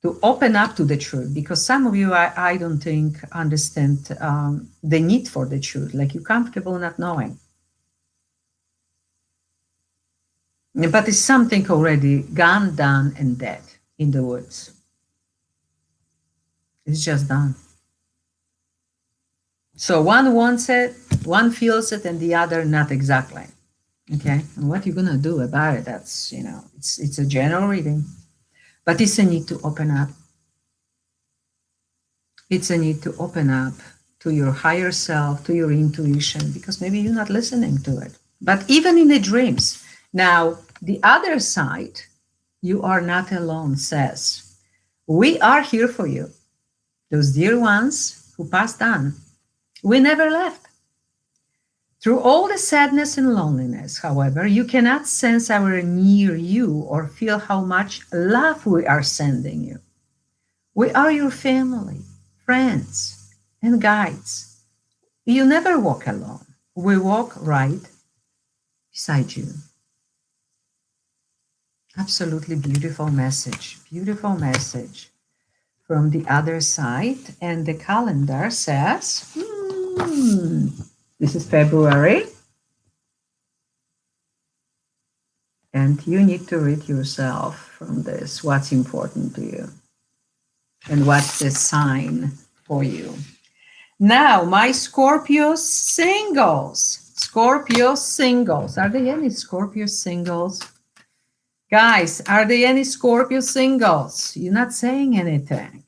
to open up to the truth. Because some of you, I don't think, understand the need for the truth, like you're comfortable not knowing. But it's something already gone, done, and dead in the woods. It's just done. So one wants it, one feels it, and the other not exactly. Okay, and what you're gonna do about it? That's, you know, it's a general reading, but it's a need to open up. It's a need to open up to your higher self, to your intuition, because maybe you're not listening to it. But even in the dreams, now the other side, you are not alone, says, we are here for you. Those dear ones who passed on, we never left. Through all the sadness and loneliness, however, you cannot sense our near you or feel how much love we are sending you. We are your family, friends, and guides. You never walk alone. We walk right beside you. Absolutely beautiful message from the other side. And the calendar says, this is February. And you need to read yourself from this, what's important to you and what's the sign for you. Now, my Scorpio singles. Scorpio singles. Are there any Scorpio singles? Guys, are there any Scorpio singles? You're not saying anything.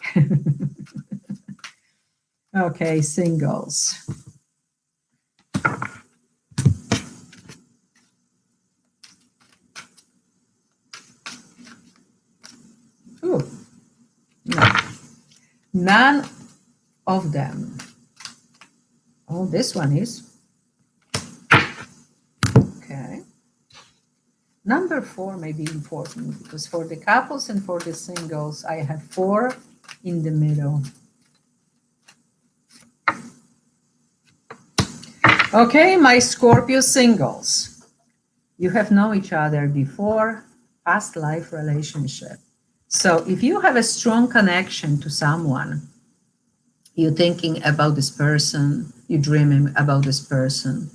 Okay, singles. Ooh, no. None of them. Oh, this one is. Okay. Number 4 may be important because for the couples and for the singles, I have 4 in the middle. Okay, my Scorpio singles. You have known each other before, past life relationship. So if you have a strong connection to someone, you're thinking about this person, you're dreaming about this person,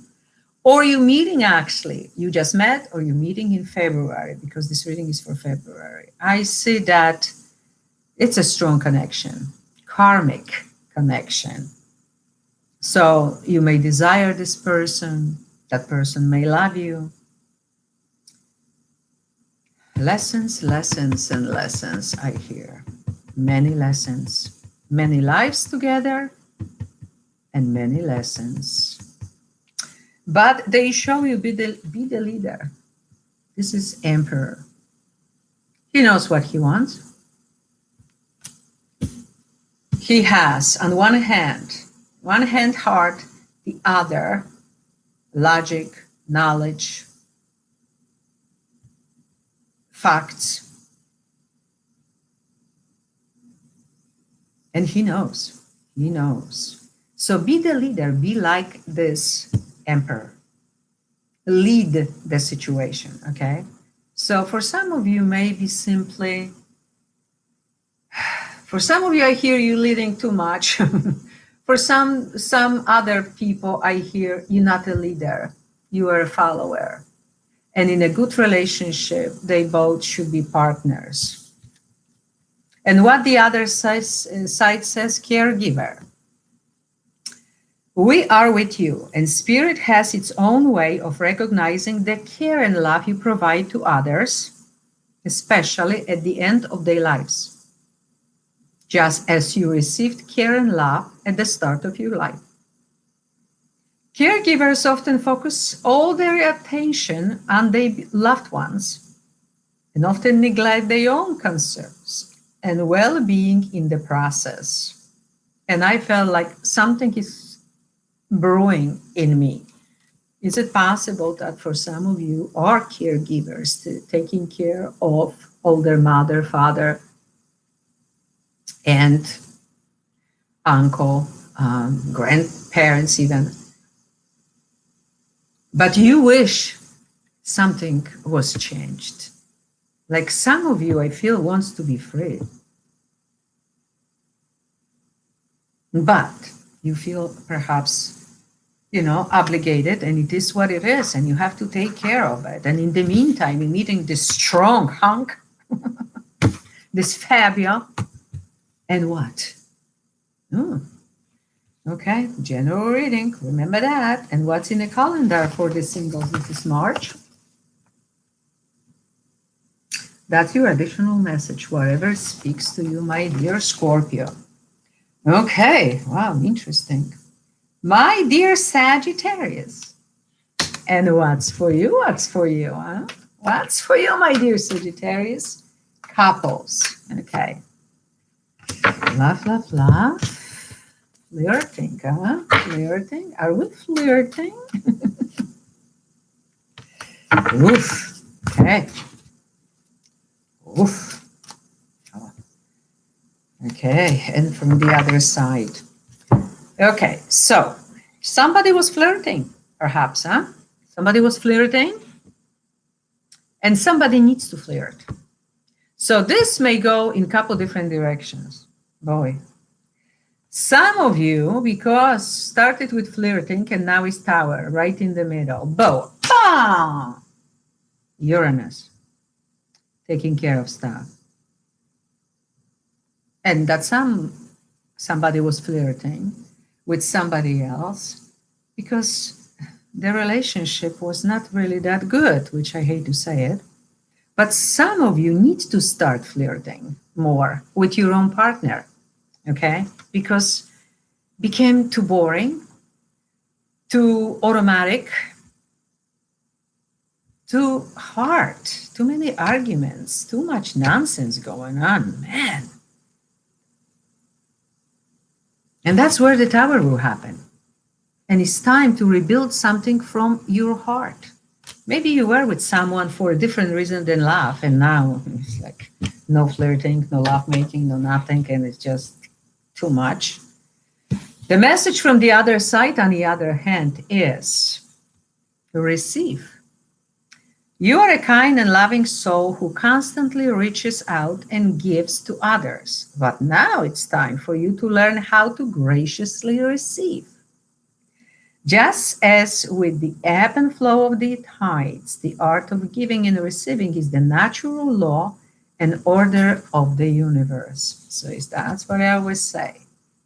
or you're meeting actually, you just met or you're meeting in February, because this reading is for February. I see that it's a strong connection, karmic connection. So you may desire this person, that person may love you. Lessons, lessons, and lessons, I hear. Many lessons, many lives together, and many lessons. But they show you be the leader. This is Emperor. He knows what he wants. He has, on one hand heart, the other logic, knowledge, facts. And he knows. So be the leader, be like this Emperor. Lead the situation, okay? So for some of you, maybe simply, for some of you, I hear you leading too much. For some other people, I hear you're not a leader, you are a follower. And in a good relationship, they both should be partners. And what the other side says, caregiver. We are with you, and Spirit has its own way of recognizing the care and love you provide to others, especially at the end of their lives, just as you received care and love at the start of your life. Caregivers often focus all their attention on their loved ones and often neglect their own concerns and well-being in the process. And I felt like something is brewing in me. Is it possible that for some of you are caregivers taking care of older mother, father, aunt, uncle, grandparents even. But you wish something was changed. Like some of you, I feel, wants to be free. But you feel perhaps, obligated, and it is what it is, and you have to take care of it. And in the meantime, you're meeting this strong hunk, this Fabio, and what? Oh, okay, general reading, remember that. And what's in the calendar for the singles? This is March. That's your additional message, whatever speaks to you, my dear Scorpio. Okay, wow, interesting. My dear Sagittarius. And what's for you? What's for you? Huh? What's for you, my dear Sagittarius? Couples. Okay. Love, love, love. Flirting, huh? Flirting? Are we flirting? Oof. Okay. Oof. Oh. Okay, and from the other side. Okay, so somebody was flirting, perhaps, huh? Somebody was flirting, and somebody needs to flirt. So this may go in a couple different directions. Boy. Some of you, because started with flirting and now is Tower, right in the middle. Bow. Ah! Uranus. Taking care of stuff. And that somebody was flirting with somebody else because the relationship was not really that good, which I hate to say it. But some of you need to start flirting more with your own partner, okay? Because it became too boring, too automatic, too hard, too many arguments, too much nonsense going on, man. And that's where the Tower will happen. And it's time to rebuild something from your heart. Maybe you were with someone for a different reason than love, and now it's like no flirting, no love making, no nothing, and it's just too much. The message from the other side, on the other hand, is to receive. You are a kind and loving soul who constantly reaches out and gives to others. But now it's time for you to learn how to graciously receive. Just as with the ebb and flow of the tides, the art of giving and receiving is the natural law and order of the universe. So that's what I always say.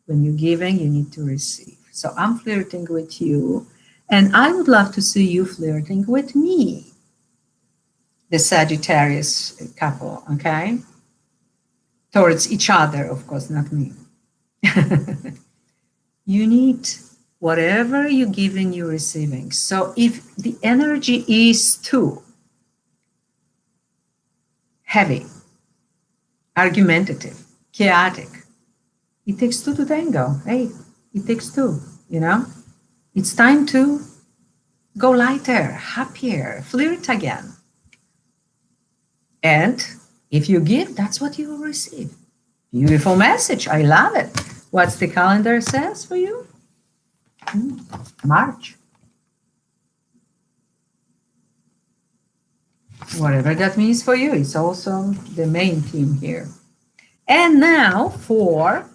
When you're giving, you need to receive. So I'm flirting with you, and I would love to see you flirting with me, the Sagittarius couple, okay? Towards each other, of course, not me. You need whatever you're giving, you're receiving. So if the energy is too heavy, argumentative, chaotic, it takes two to tango. Hey, it takes two, It's time to go lighter, happier, flirt again. And if you give, that's what you will receive. Beautiful message. I love it. What's the calendar says for you? March. Whatever that means for you, it's also the main theme here. And now for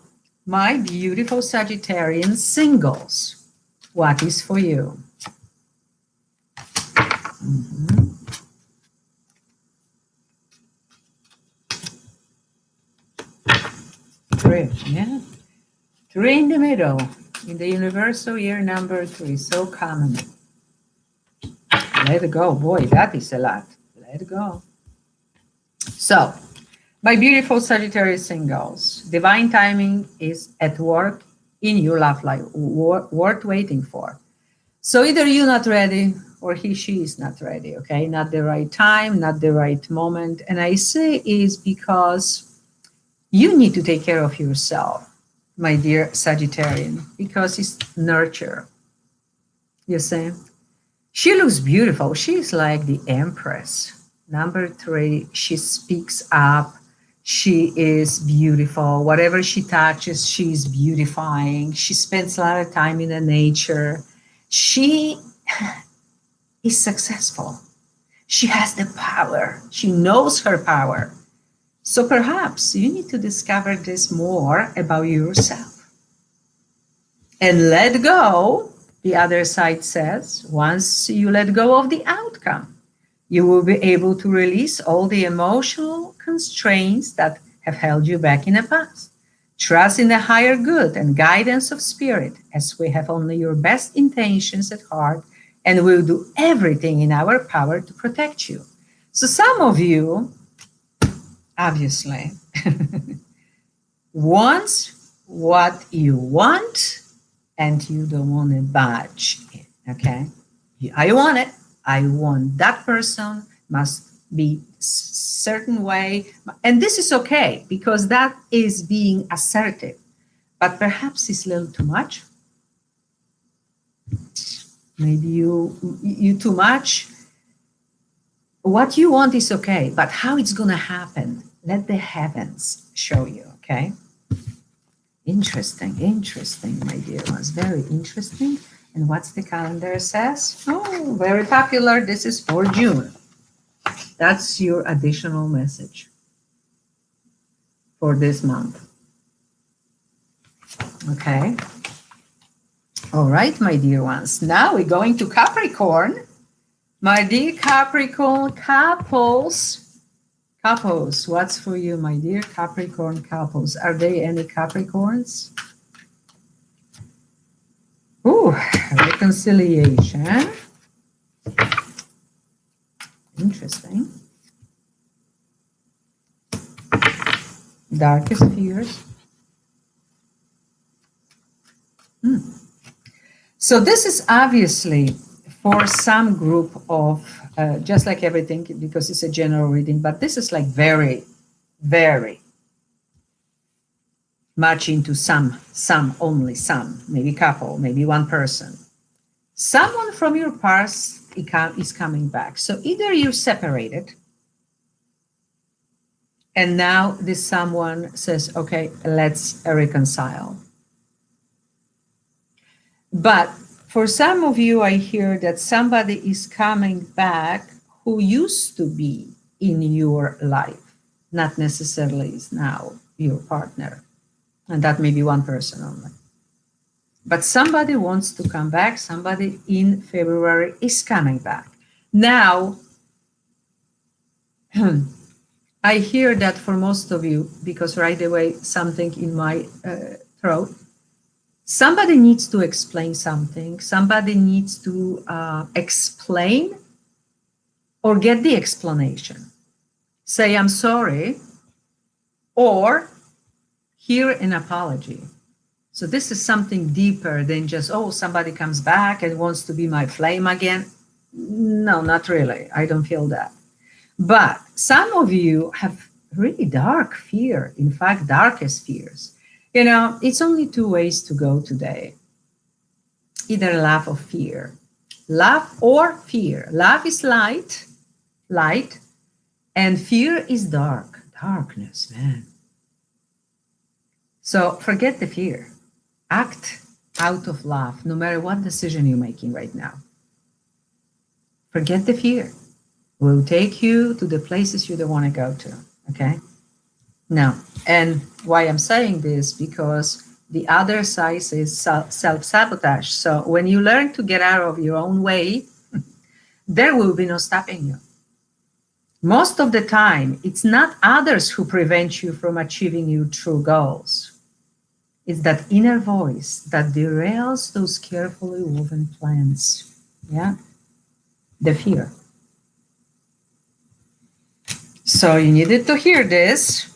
my beautiful Sagittarian singles. What is for you? Three, yeah. Three in the middle, in the universal year number 3, so common. Let it go. Boy, that is a lot. Let it go. So, my beautiful Sagittarius singles, divine timing is at work in your love life, worth waiting for. So either you're not ready or she is not ready, okay? Not the right time, not the right moment. And I say is because you need to take care of yourself, my dear Sagittarian, because it's nurture. You see? She looks beautiful. She's like the empress, Number 3, she speaks up. She is beautiful. Whatever she touches, she's beautifying. She spends a lot of time in the nature. She is successful. She has the power. She knows her power. So perhaps you need to discover this more about yourself and let go. The other side says, once you let go of the outcome, you will be able to release all the emotional constraints that have held you back in the past. Trust in the higher good and guidance of spirit, as we have only your best intentions at heart and will do everything in our power to protect you. So, some of you, obviously, want what you want and you don't want to budge it, okay? I want it. I want that person must be certain way. And this is okay because that is being assertive. But perhaps it's a little too much. Maybe you too much. What you want is okay, but how it's going to happen, let the heavens show you, okay? Interesting, my dear ones, very interesting. And what's the calendar says? Oh, very popular. This is for June. That's your additional message for this month. Okay. All right, my dear ones. Now we're going to Capricorn. My dear Capricorn couples. Couples, what's for you, my dear Capricorn couples? Are there any Capricorns? Ooh, reconciliation. Interesting. Darkest fears. So this is obviously for some group of, just like everything, because it's a general reading, but this is like very, very much into some, only some, maybe couple, maybe one person. Someone from your past is coming back. So either you're separated and now this someone says, okay, let's reconcile. But for some of you, I hear that somebody is coming back who used to be in your life, not necessarily is now your partner. And that may be one person only. But somebody wants to come back. Somebody in February is coming back. Now, I hear that for most of you, because right away something in my throat, somebody needs to explain something. Somebody needs to explain or get the explanation. Say, I'm sorry, or hear an apology. So this is something deeper than just, oh, somebody comes back and wants to be my flame again. No, not really. I don't feel that. But some of you have really dark fear. In fact, darkest fears. You know, it's only two ways to go today. Either love or fear. Love or fear. Love is light, and fear is darkness, man. So forget the fear. Act out of love, no matter what decision you're making right now. Forget the fear. We'll take you to the places you don't want to go to, okay? Now, and why I'm saying this, because the other side is self-sabotage. So when you learn to get out of your own way, there will be no stopping you. Most of the time, it's not others who prevent you from achieving your true goals. It's that inner voice that derails those carefully woven plans. Yeah, the fear. So you needed to hear this.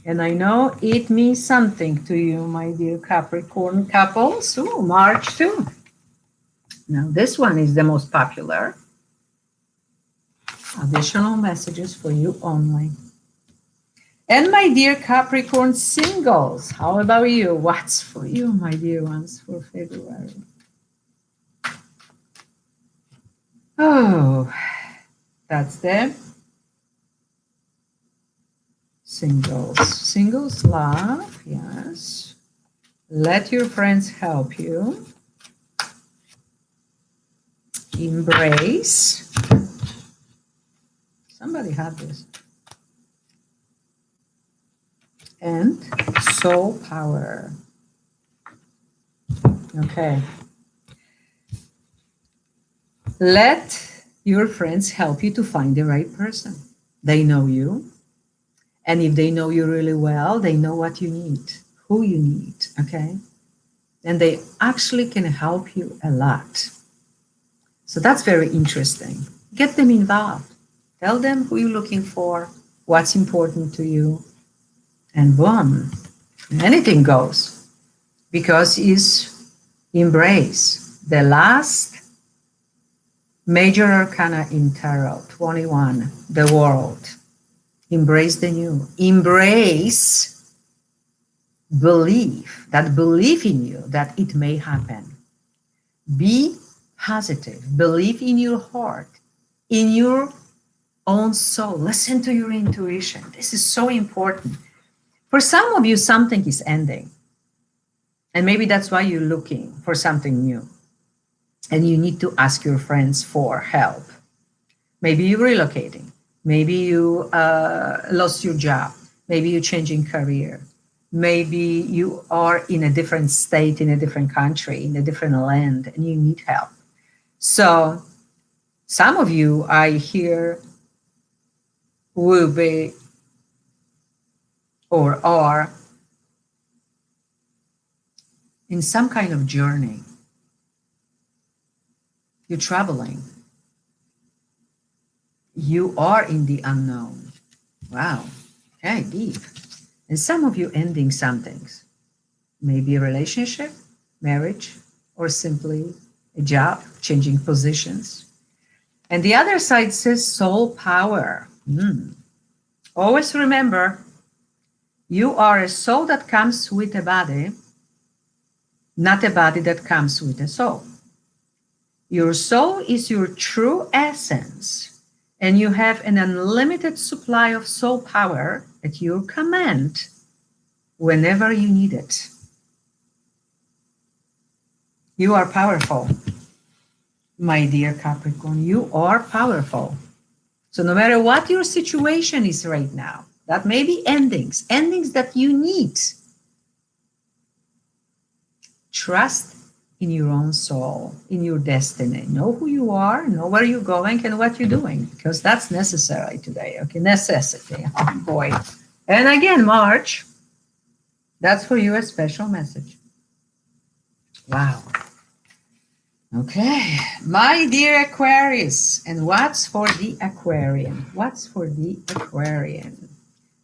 And I know it means something to you, my dear Capricorn couples. Ooh, March too. Now this one is the most popular. Additional messages for you only. And my dear Capricorn singles, how about you? What's for you, my dear ones, for February? Oh, that's the Singles love, yes. Let your friends help you. Embrace. Somebody had this. And soul power. Okay. Let your friends help you to find the right person. They know you. And if they know you really well, they know what you need, who you need. Okay. And they actually can help you a lot. So that's very interesting. Get them involved. Tell them who you're looking for, what's important to you, and boom, anything goes. Because it's embrace. The last major arcana in tarot, 21, the world. Embrace the new. Embrace belief, that belief in you that it may happen. Be positive. Believe in your heart, in your own soul. Listen to your intuition. This is so important. For some of you, something is ending. And maybe that's why you're looking for something new. And you need to ask your friends for help. Maybe you're relocating. Maybe you lost your job. Maybe you're changing career. Maybe you are in a different state, in a different country, in a different land, and you need help. So some of you, I hear, will be or are in some kind of journey. You're traveling. You are in the unknown. Wow. Okay, deep. And some of you ending some things. Maybe a relationship, marriage, or simply a job, changing positions. And the other side says soul power. Always remember, you are a soul that comes with a body, not a body that comes with a soul. Your soul is your true essence, and you have an unlimited supply of soul power at your command whenever you need it. You are powerful, my dear Capricorn. You are powerful. So no matter what your situation is right now, that may be endings that you need. Trust in your own soul, in your destiny. Know who you are, know where you're going and what you're doing, because that's necessary today. Okay, necessity. Oh boy. And again, March, that's for you a special message. Wow. Okay, my dear Aquarius, and what's for the Aquarian? What's for the Aquarian?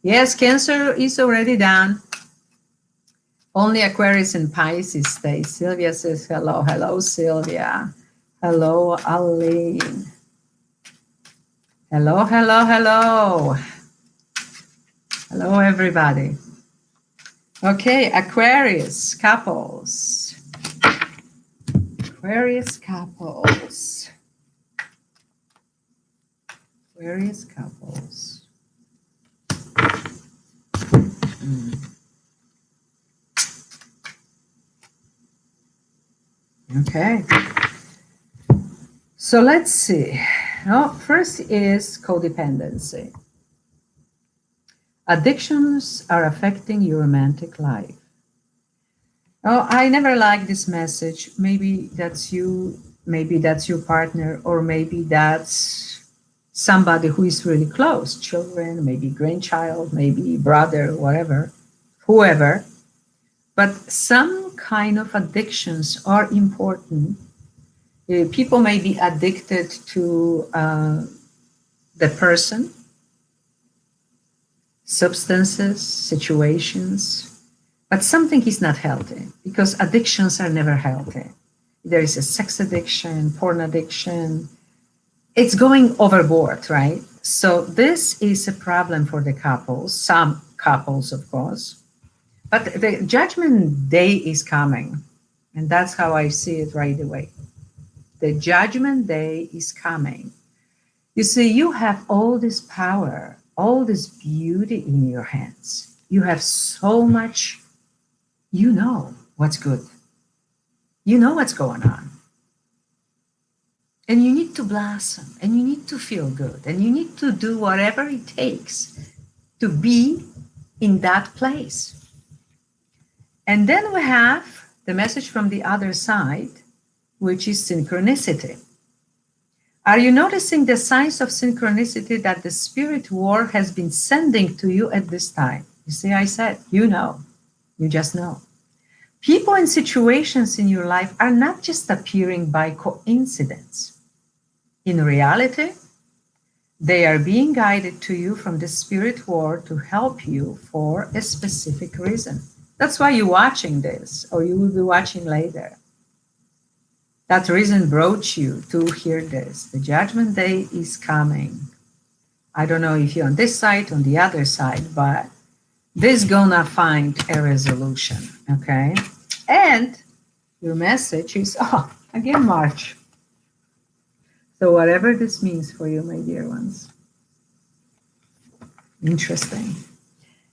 Yes, Cancer is already done. Only Aquarius and Pisces stay. Sylvia says hello. Hello, Sylvia. Hello, Aline. Hello, hello, hello. Hello, everybody. Okay, Aquarius couples. Aquarius couples. Aquarius couples. Okay. So let's see. First is codependency. Addictions are affecting your romantic life. Oh, I never like this message. Maybe that's you, maybe that's your partner, or maybe that's somebody who is really close, children, maybe grandchild, maybe brother, whatever, whoever. But some kind of addictions are important. People may be addicted to the person, substances, situations, but something is not healthy because addictions are never healthy. There is a sex addiction, porn addiction. It's going overboard, right? So this is a problem for the couples, some couples, of course. But the judgment day is coming. And that's how I see it right away. The judgment day is coming. You see, you have all this power all this beauty in your hands. You have so much, you know what's good. You know what's going on. And you need to blossom and you need to feel good and you need to do whatever it takes to be in that place. And then we have the message from the other side, which is synchronicity. Are you noticing the signs of synchronicity that the spirit world has been sending to you at this time? You see, I said, you know, you just know. People and situations in your life are not just appearing by coincidence. In reality, they are being guided to you from the spirit world to help you for a specific reason. That's why you're watching this, or you will be watching later. That reason brought you to hear this. The judgment day is coming. I don't know if you're on this side, on the other side, but this gonna find a resolution, okay? And your message is, oh, again, March. So whatever this means for you, my dear ones. Interesting.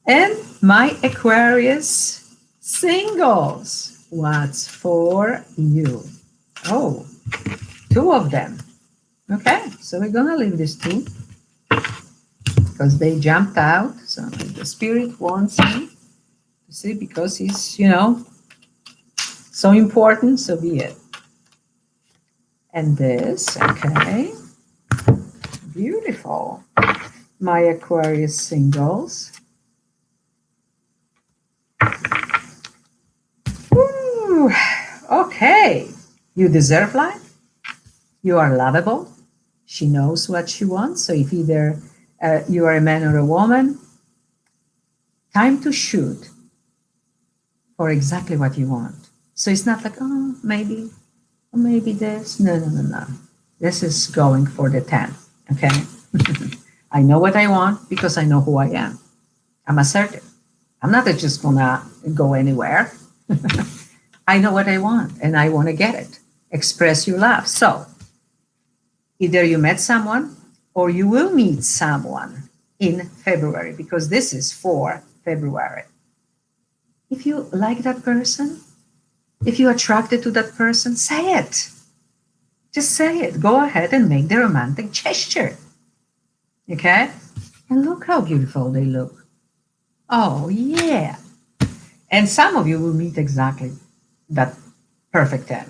And my Aquarius singles, what's for you? Oh, two of them. Okay, so we're gonna leave these two because they jumped out. So the spirit wants me to see because he's, you know, so important, so be it. And this, okay, beautiful. My Aquarius singles. Ooh, okay, you deserve life. You are lovable. She knows what she wants. So if either you are a man or a woman, time to shoot for exactly what you want. So it's not like, oh, maybe, or maybe this. No, no, no, no. This is going for the 10, okay? I know what I want because I know who I am. I'm assertive. I'm not just gonna go anywhere. I know what I want and I want to get it. Express your love. So either you met someone or you will meet someone in February because this is for February. If you like that person, if you're attracted to that person, say it. Just say it. Go ahead and make the romantic gesture. Okay? And look how beautiful they look. Oh, yeah. And some of you will meet exactly that perfect 10.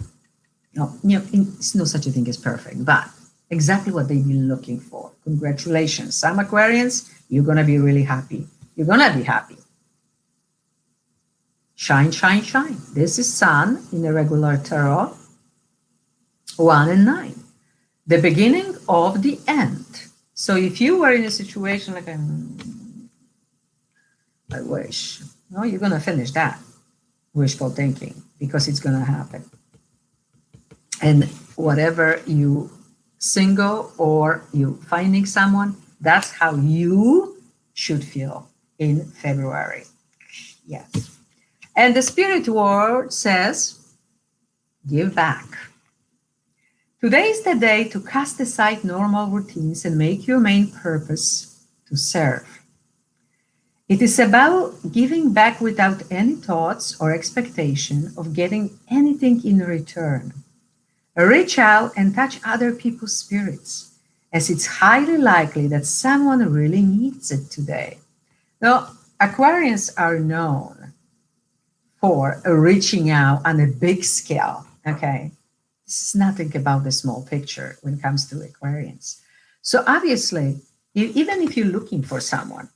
No, it's no such a thing as perfect, but exactly what they've been looking for. Congratulations. Some Aquarians, you're going to be really happy. You're going to be happy. Shine, shine, shine. This is Sun in the regular tarot. 1 and 9. The beginning of the end. So if you were in a situation like, I wish, no, you're going to finish that. Wishful thinking, because it's going to happen. And whatever you single or you finding someone, that's how you should feel in February. Yes. And the spirit world says, give back. Today is the day to cast aside normal routines and make your main purpose to serve. It is about giving back without any thoughts or expectation of getting anything in return. Reach out and touch other people's spirits, as it's highly likely that someone really needs it today. Now, Aquarians are known for reaching out on a big scale, okay? This is nothing about the small picture when it comes to Aquarians. So obviously, even if you're looking for someone,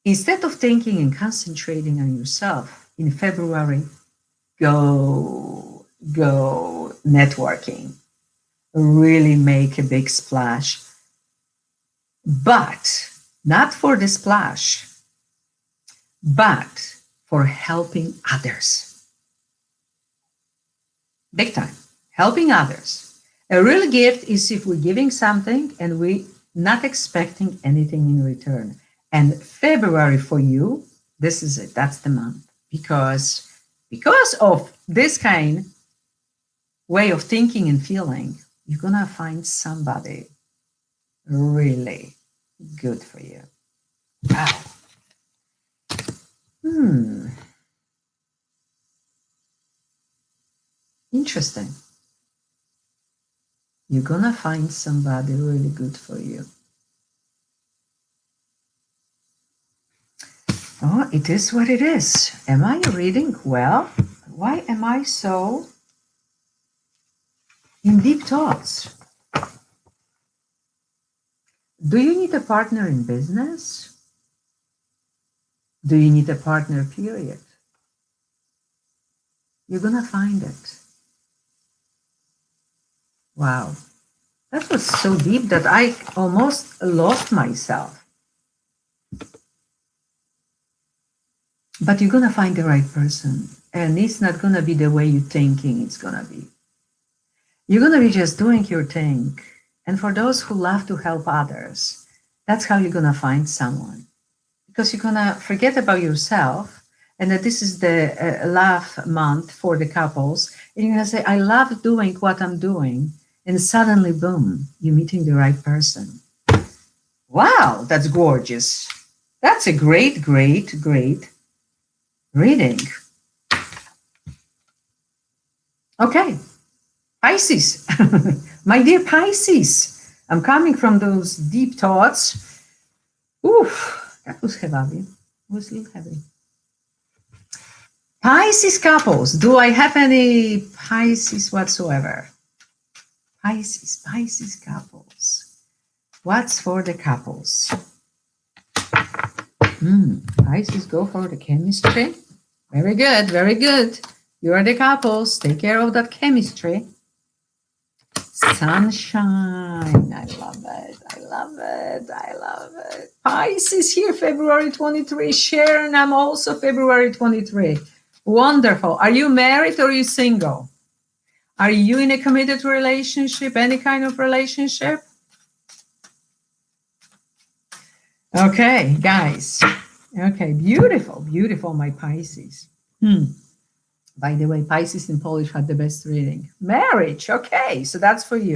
instead of thinking and concentrating on yourself in February, go networking, really make a big splash, but not for the splash, but for helping others. Big time, helping others. A real gift is if we're giving something and we're not expecting anything in return. And February for you, this is it, that's the month. Because of this kind way of thinking and feeling, you're gonna find somebody really good for you. Wow. Interesting. You're gonna find somebody really good for you. Oh, it is what it is. Am I reading well? Why am I so in deep thoughts? Do you need a partner in business? Do you need a partner, period? You're gonna find it. Wow. That was so deep that I almost lost myself. But you're gonna find the right person. And it's not gonna be the way you're thinking it's gonna be. You're gonna be just doing your thing. And for those who love to help others, that's how you're gonna find someone. Because you're gonna forget about yourself, and that this is the love month for the couples, and you're gonna say, I love doing what I'm doing, and suddenly, boom, you're meeting the right person. Wow, that's gorgeous. That's a great, great, great reading. Okay, Pisces. My dear Pisces, I'm coming from those deep thoughts. Oof, that was heavy. It was a little heavy. Pisces couples. Do I have any Pisces whatsoever? Pisces couples. What's for the couples? Pisces go for the chemistry. Very good, very good. You are the couples. Take care of that chemistry. Sunshine. I love it. I love it. I love it. Pisces here, February 23. Sharon, I'm also February 23. Wonderful. Are you married or are you single? Are you in a committed relationship, any kind of relationship? Okay, guys. Okay, beautiful, beautiful, my Pisces. By the way, Pisces in Polish had the best reading. Marriage, okay, so that's for you.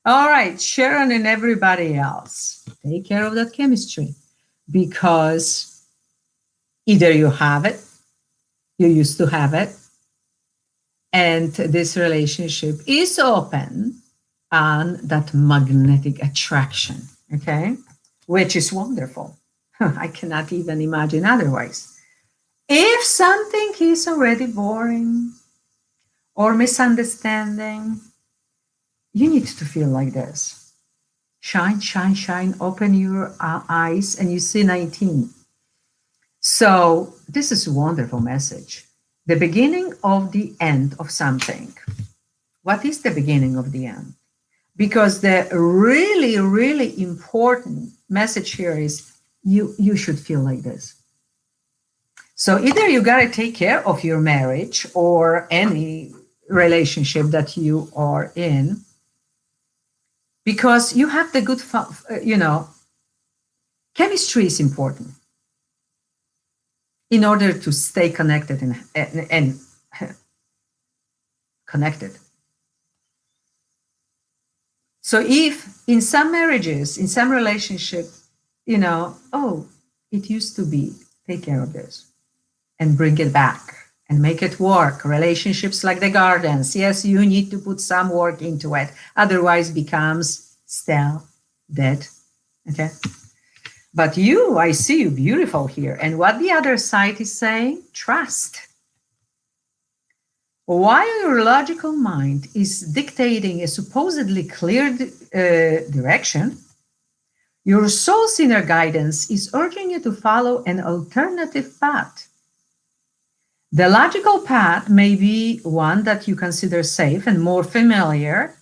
All right, Sharon and everybody else, take care of that chemistry, because either you have it, you used to have it, and this relationship is open on that magnetic attraction, okay, which is wonderful. I cannot even imagine otherwise. If something is already boring or misunderstanding, you need to feel like this. Shine, shine, shine, open your eyes, and you see 19. So this is a wonderful message. The beginning of the end of something. What is the beginning of the end? Because the really, really important message here is you should feel like this. So either you got to take care of your marriage or any relationship that you are in, because you have the good, chemistry is important in order to stay connected and connected. So if in some marriages, in some relationship, it used to be, take care of this and bring it back and make it work. Relationships like the gardens. Yes, you need to put some work into it. Otherwise becomes stale, dead. Okay. But I see you beautiful here. And what the other side is saying, trust. While your logical mind is dictating a supposedly clear direction, your soul's inner guidance is urging you to follow an alternative path. The logical path may be one that you consider safe and more familiar,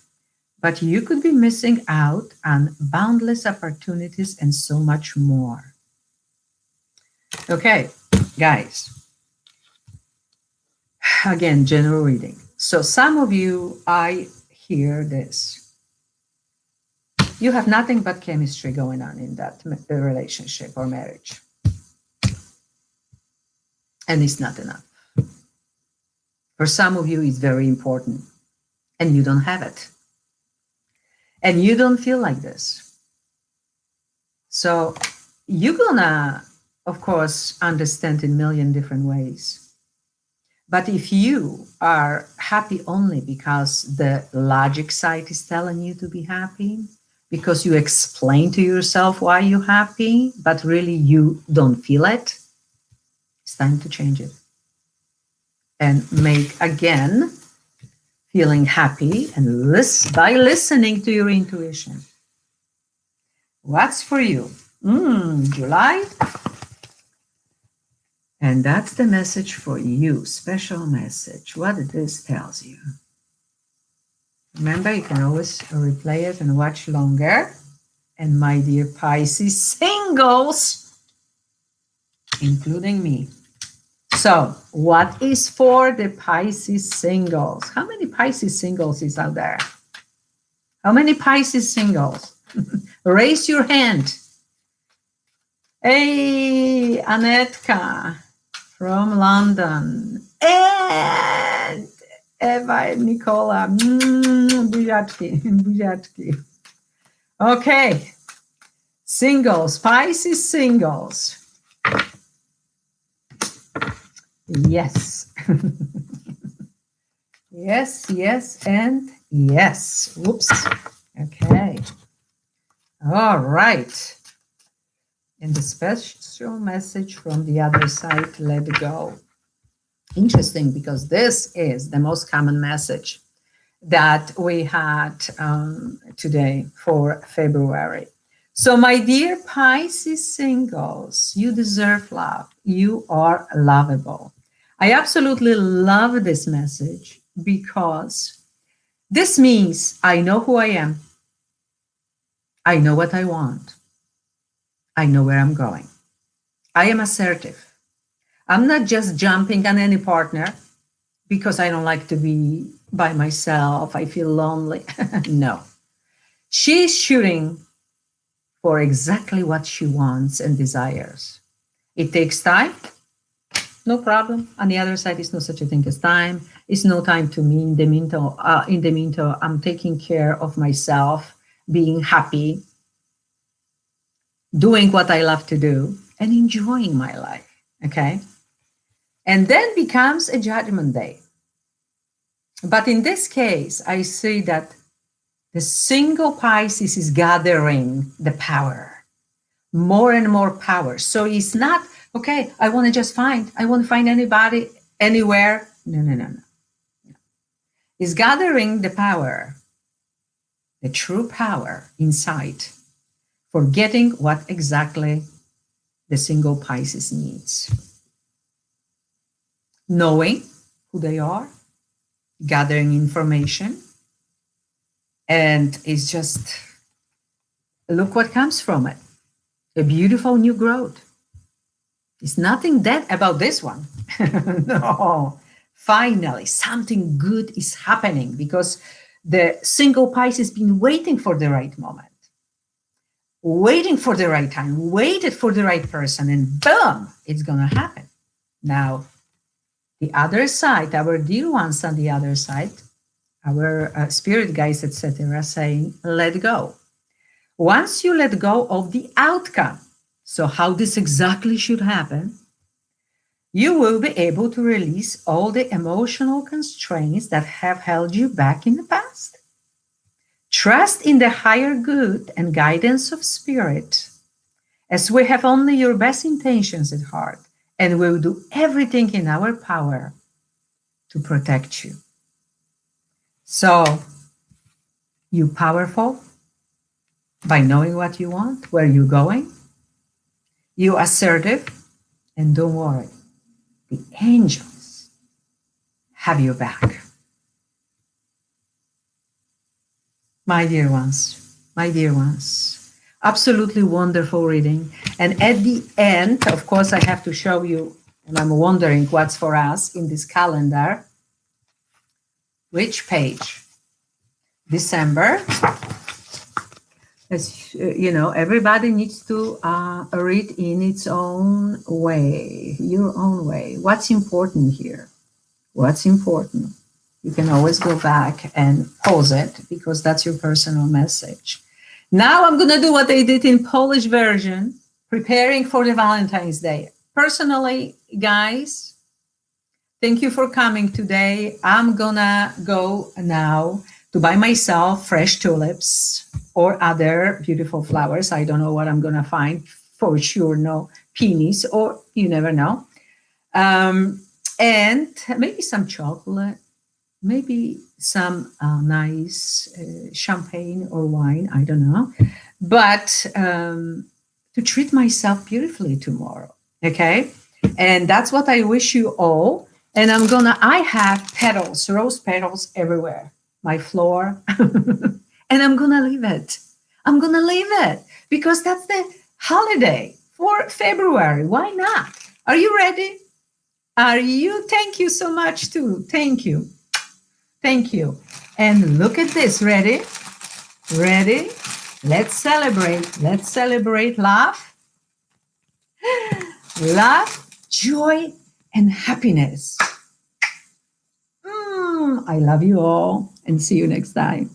but you could be missing out on boundless opportunities and so much more. Okay, guys. Again, general reading. So some of you, I hear this. You have nothing but chemistry going on in that relationship or marriage. And it's not enough. For some of you, it's very important. And you don't have it. And you don't feel like this. So you're gonna, of course, understand in a million different ways. But if you are happy only because the logic side is telling you to be happy, because you explain to yourself why you're happy, but really you don't feel it, it's time to change it and make again feeling happy and by listening to your intuition. What's for you? July. And that's the message for you, special message. What this tells you. Remember, you can always replay it and watch longer. And my dear Pisces singles, including me. So, what is for the Pisces singles? How many Pisces singles is out there? How many Pisces singles? Raise your hand. Hey, Anetka from London. And Eva Nicola. Bujatki. Okay. Singles, Pisces singles. Yes. yes, and yes. Whoops. Okay. All right. And the special message from the other side, let go. Interesting, because this is the most common message that we had today for February. So, my dear Pisces singles, you deserve love. You are lovable. I absolutely love this message because this means I know who I am. I know what I want. I know where I'm going. I am assertive. I'm not just jumping on any partner because I don't like to be by myself. I feel lonely. No. She's shooting for exactly what she wants and desires. It takes time. No problem. On the other side, it's no such a thing as time. It's no time to me. In the meantime, I'm taking care of myself, being happy, doing what I love to do, and enjoying my life. Okay? And then becomes a judgment day. But in this case, I see that the single Pisces is gathering the power, more and more power. So it's not, okay, I want to find anybody, anywhere. No. It's gathering the power, the true power inside for getting what exactly the single Pisces needs. Knowing who they are, gathering information, and it's just, look what comes from it. A beautiful new growth. It's nothing dead about this one. No. Finally, something good is happening because the single Pisces has been waiting for the right moment, waiting for the right time, waited for the right person, and boom, it's going to happen. Now, the other side, our dear ones on the other side, our spirit guides, etc., saying, let go. Once you let go of the outcome, so how this exactly should happen, you will be able to release all the emotional constraints that have held you back in the past. Trust in the higher good and guidance of spirit, as we have only your best intentions at heart, and we will do everything in our power to protect you. So, you powerful by knowing what you want, where you're going. You assertive, and don't worry, the angels have your back. My dear ones, absolutely wonderful reading. And at the end, of course, I have to show you, and I'm wondering what's for us in this calendar. Which page? December. As you know, everybody needs to read in its own way, your own way. What's important here? What's important? You can always go back and pause it because that's your personal message. Now I'm going to do what they did in Polish version, preparing for the Valentine's Day. Personally, guys, thank you for coming today. I'm going to go now to buy myself fresh tulips or other beautiful flowers. I don't know what I'm going to find. For sure, no peonies, or you never know. And maybe some chocolate, maybe some nice champagne or wine, I don't know. But to treat myself beautifully tomorrow, okay? And that's what I wish you all. And I have petals, rose petals everywhere, my floor. And I'm gonna leave it. I'm gonna leave it because that's the holiday for February. Why not? Are you ready? Are you? Thank you so much, too. Thank you. Thank you. And look at this. Ready? Ready? Let's celebrate. Let's celebrate love, love, joy, and happiness. I love you all and see you next time.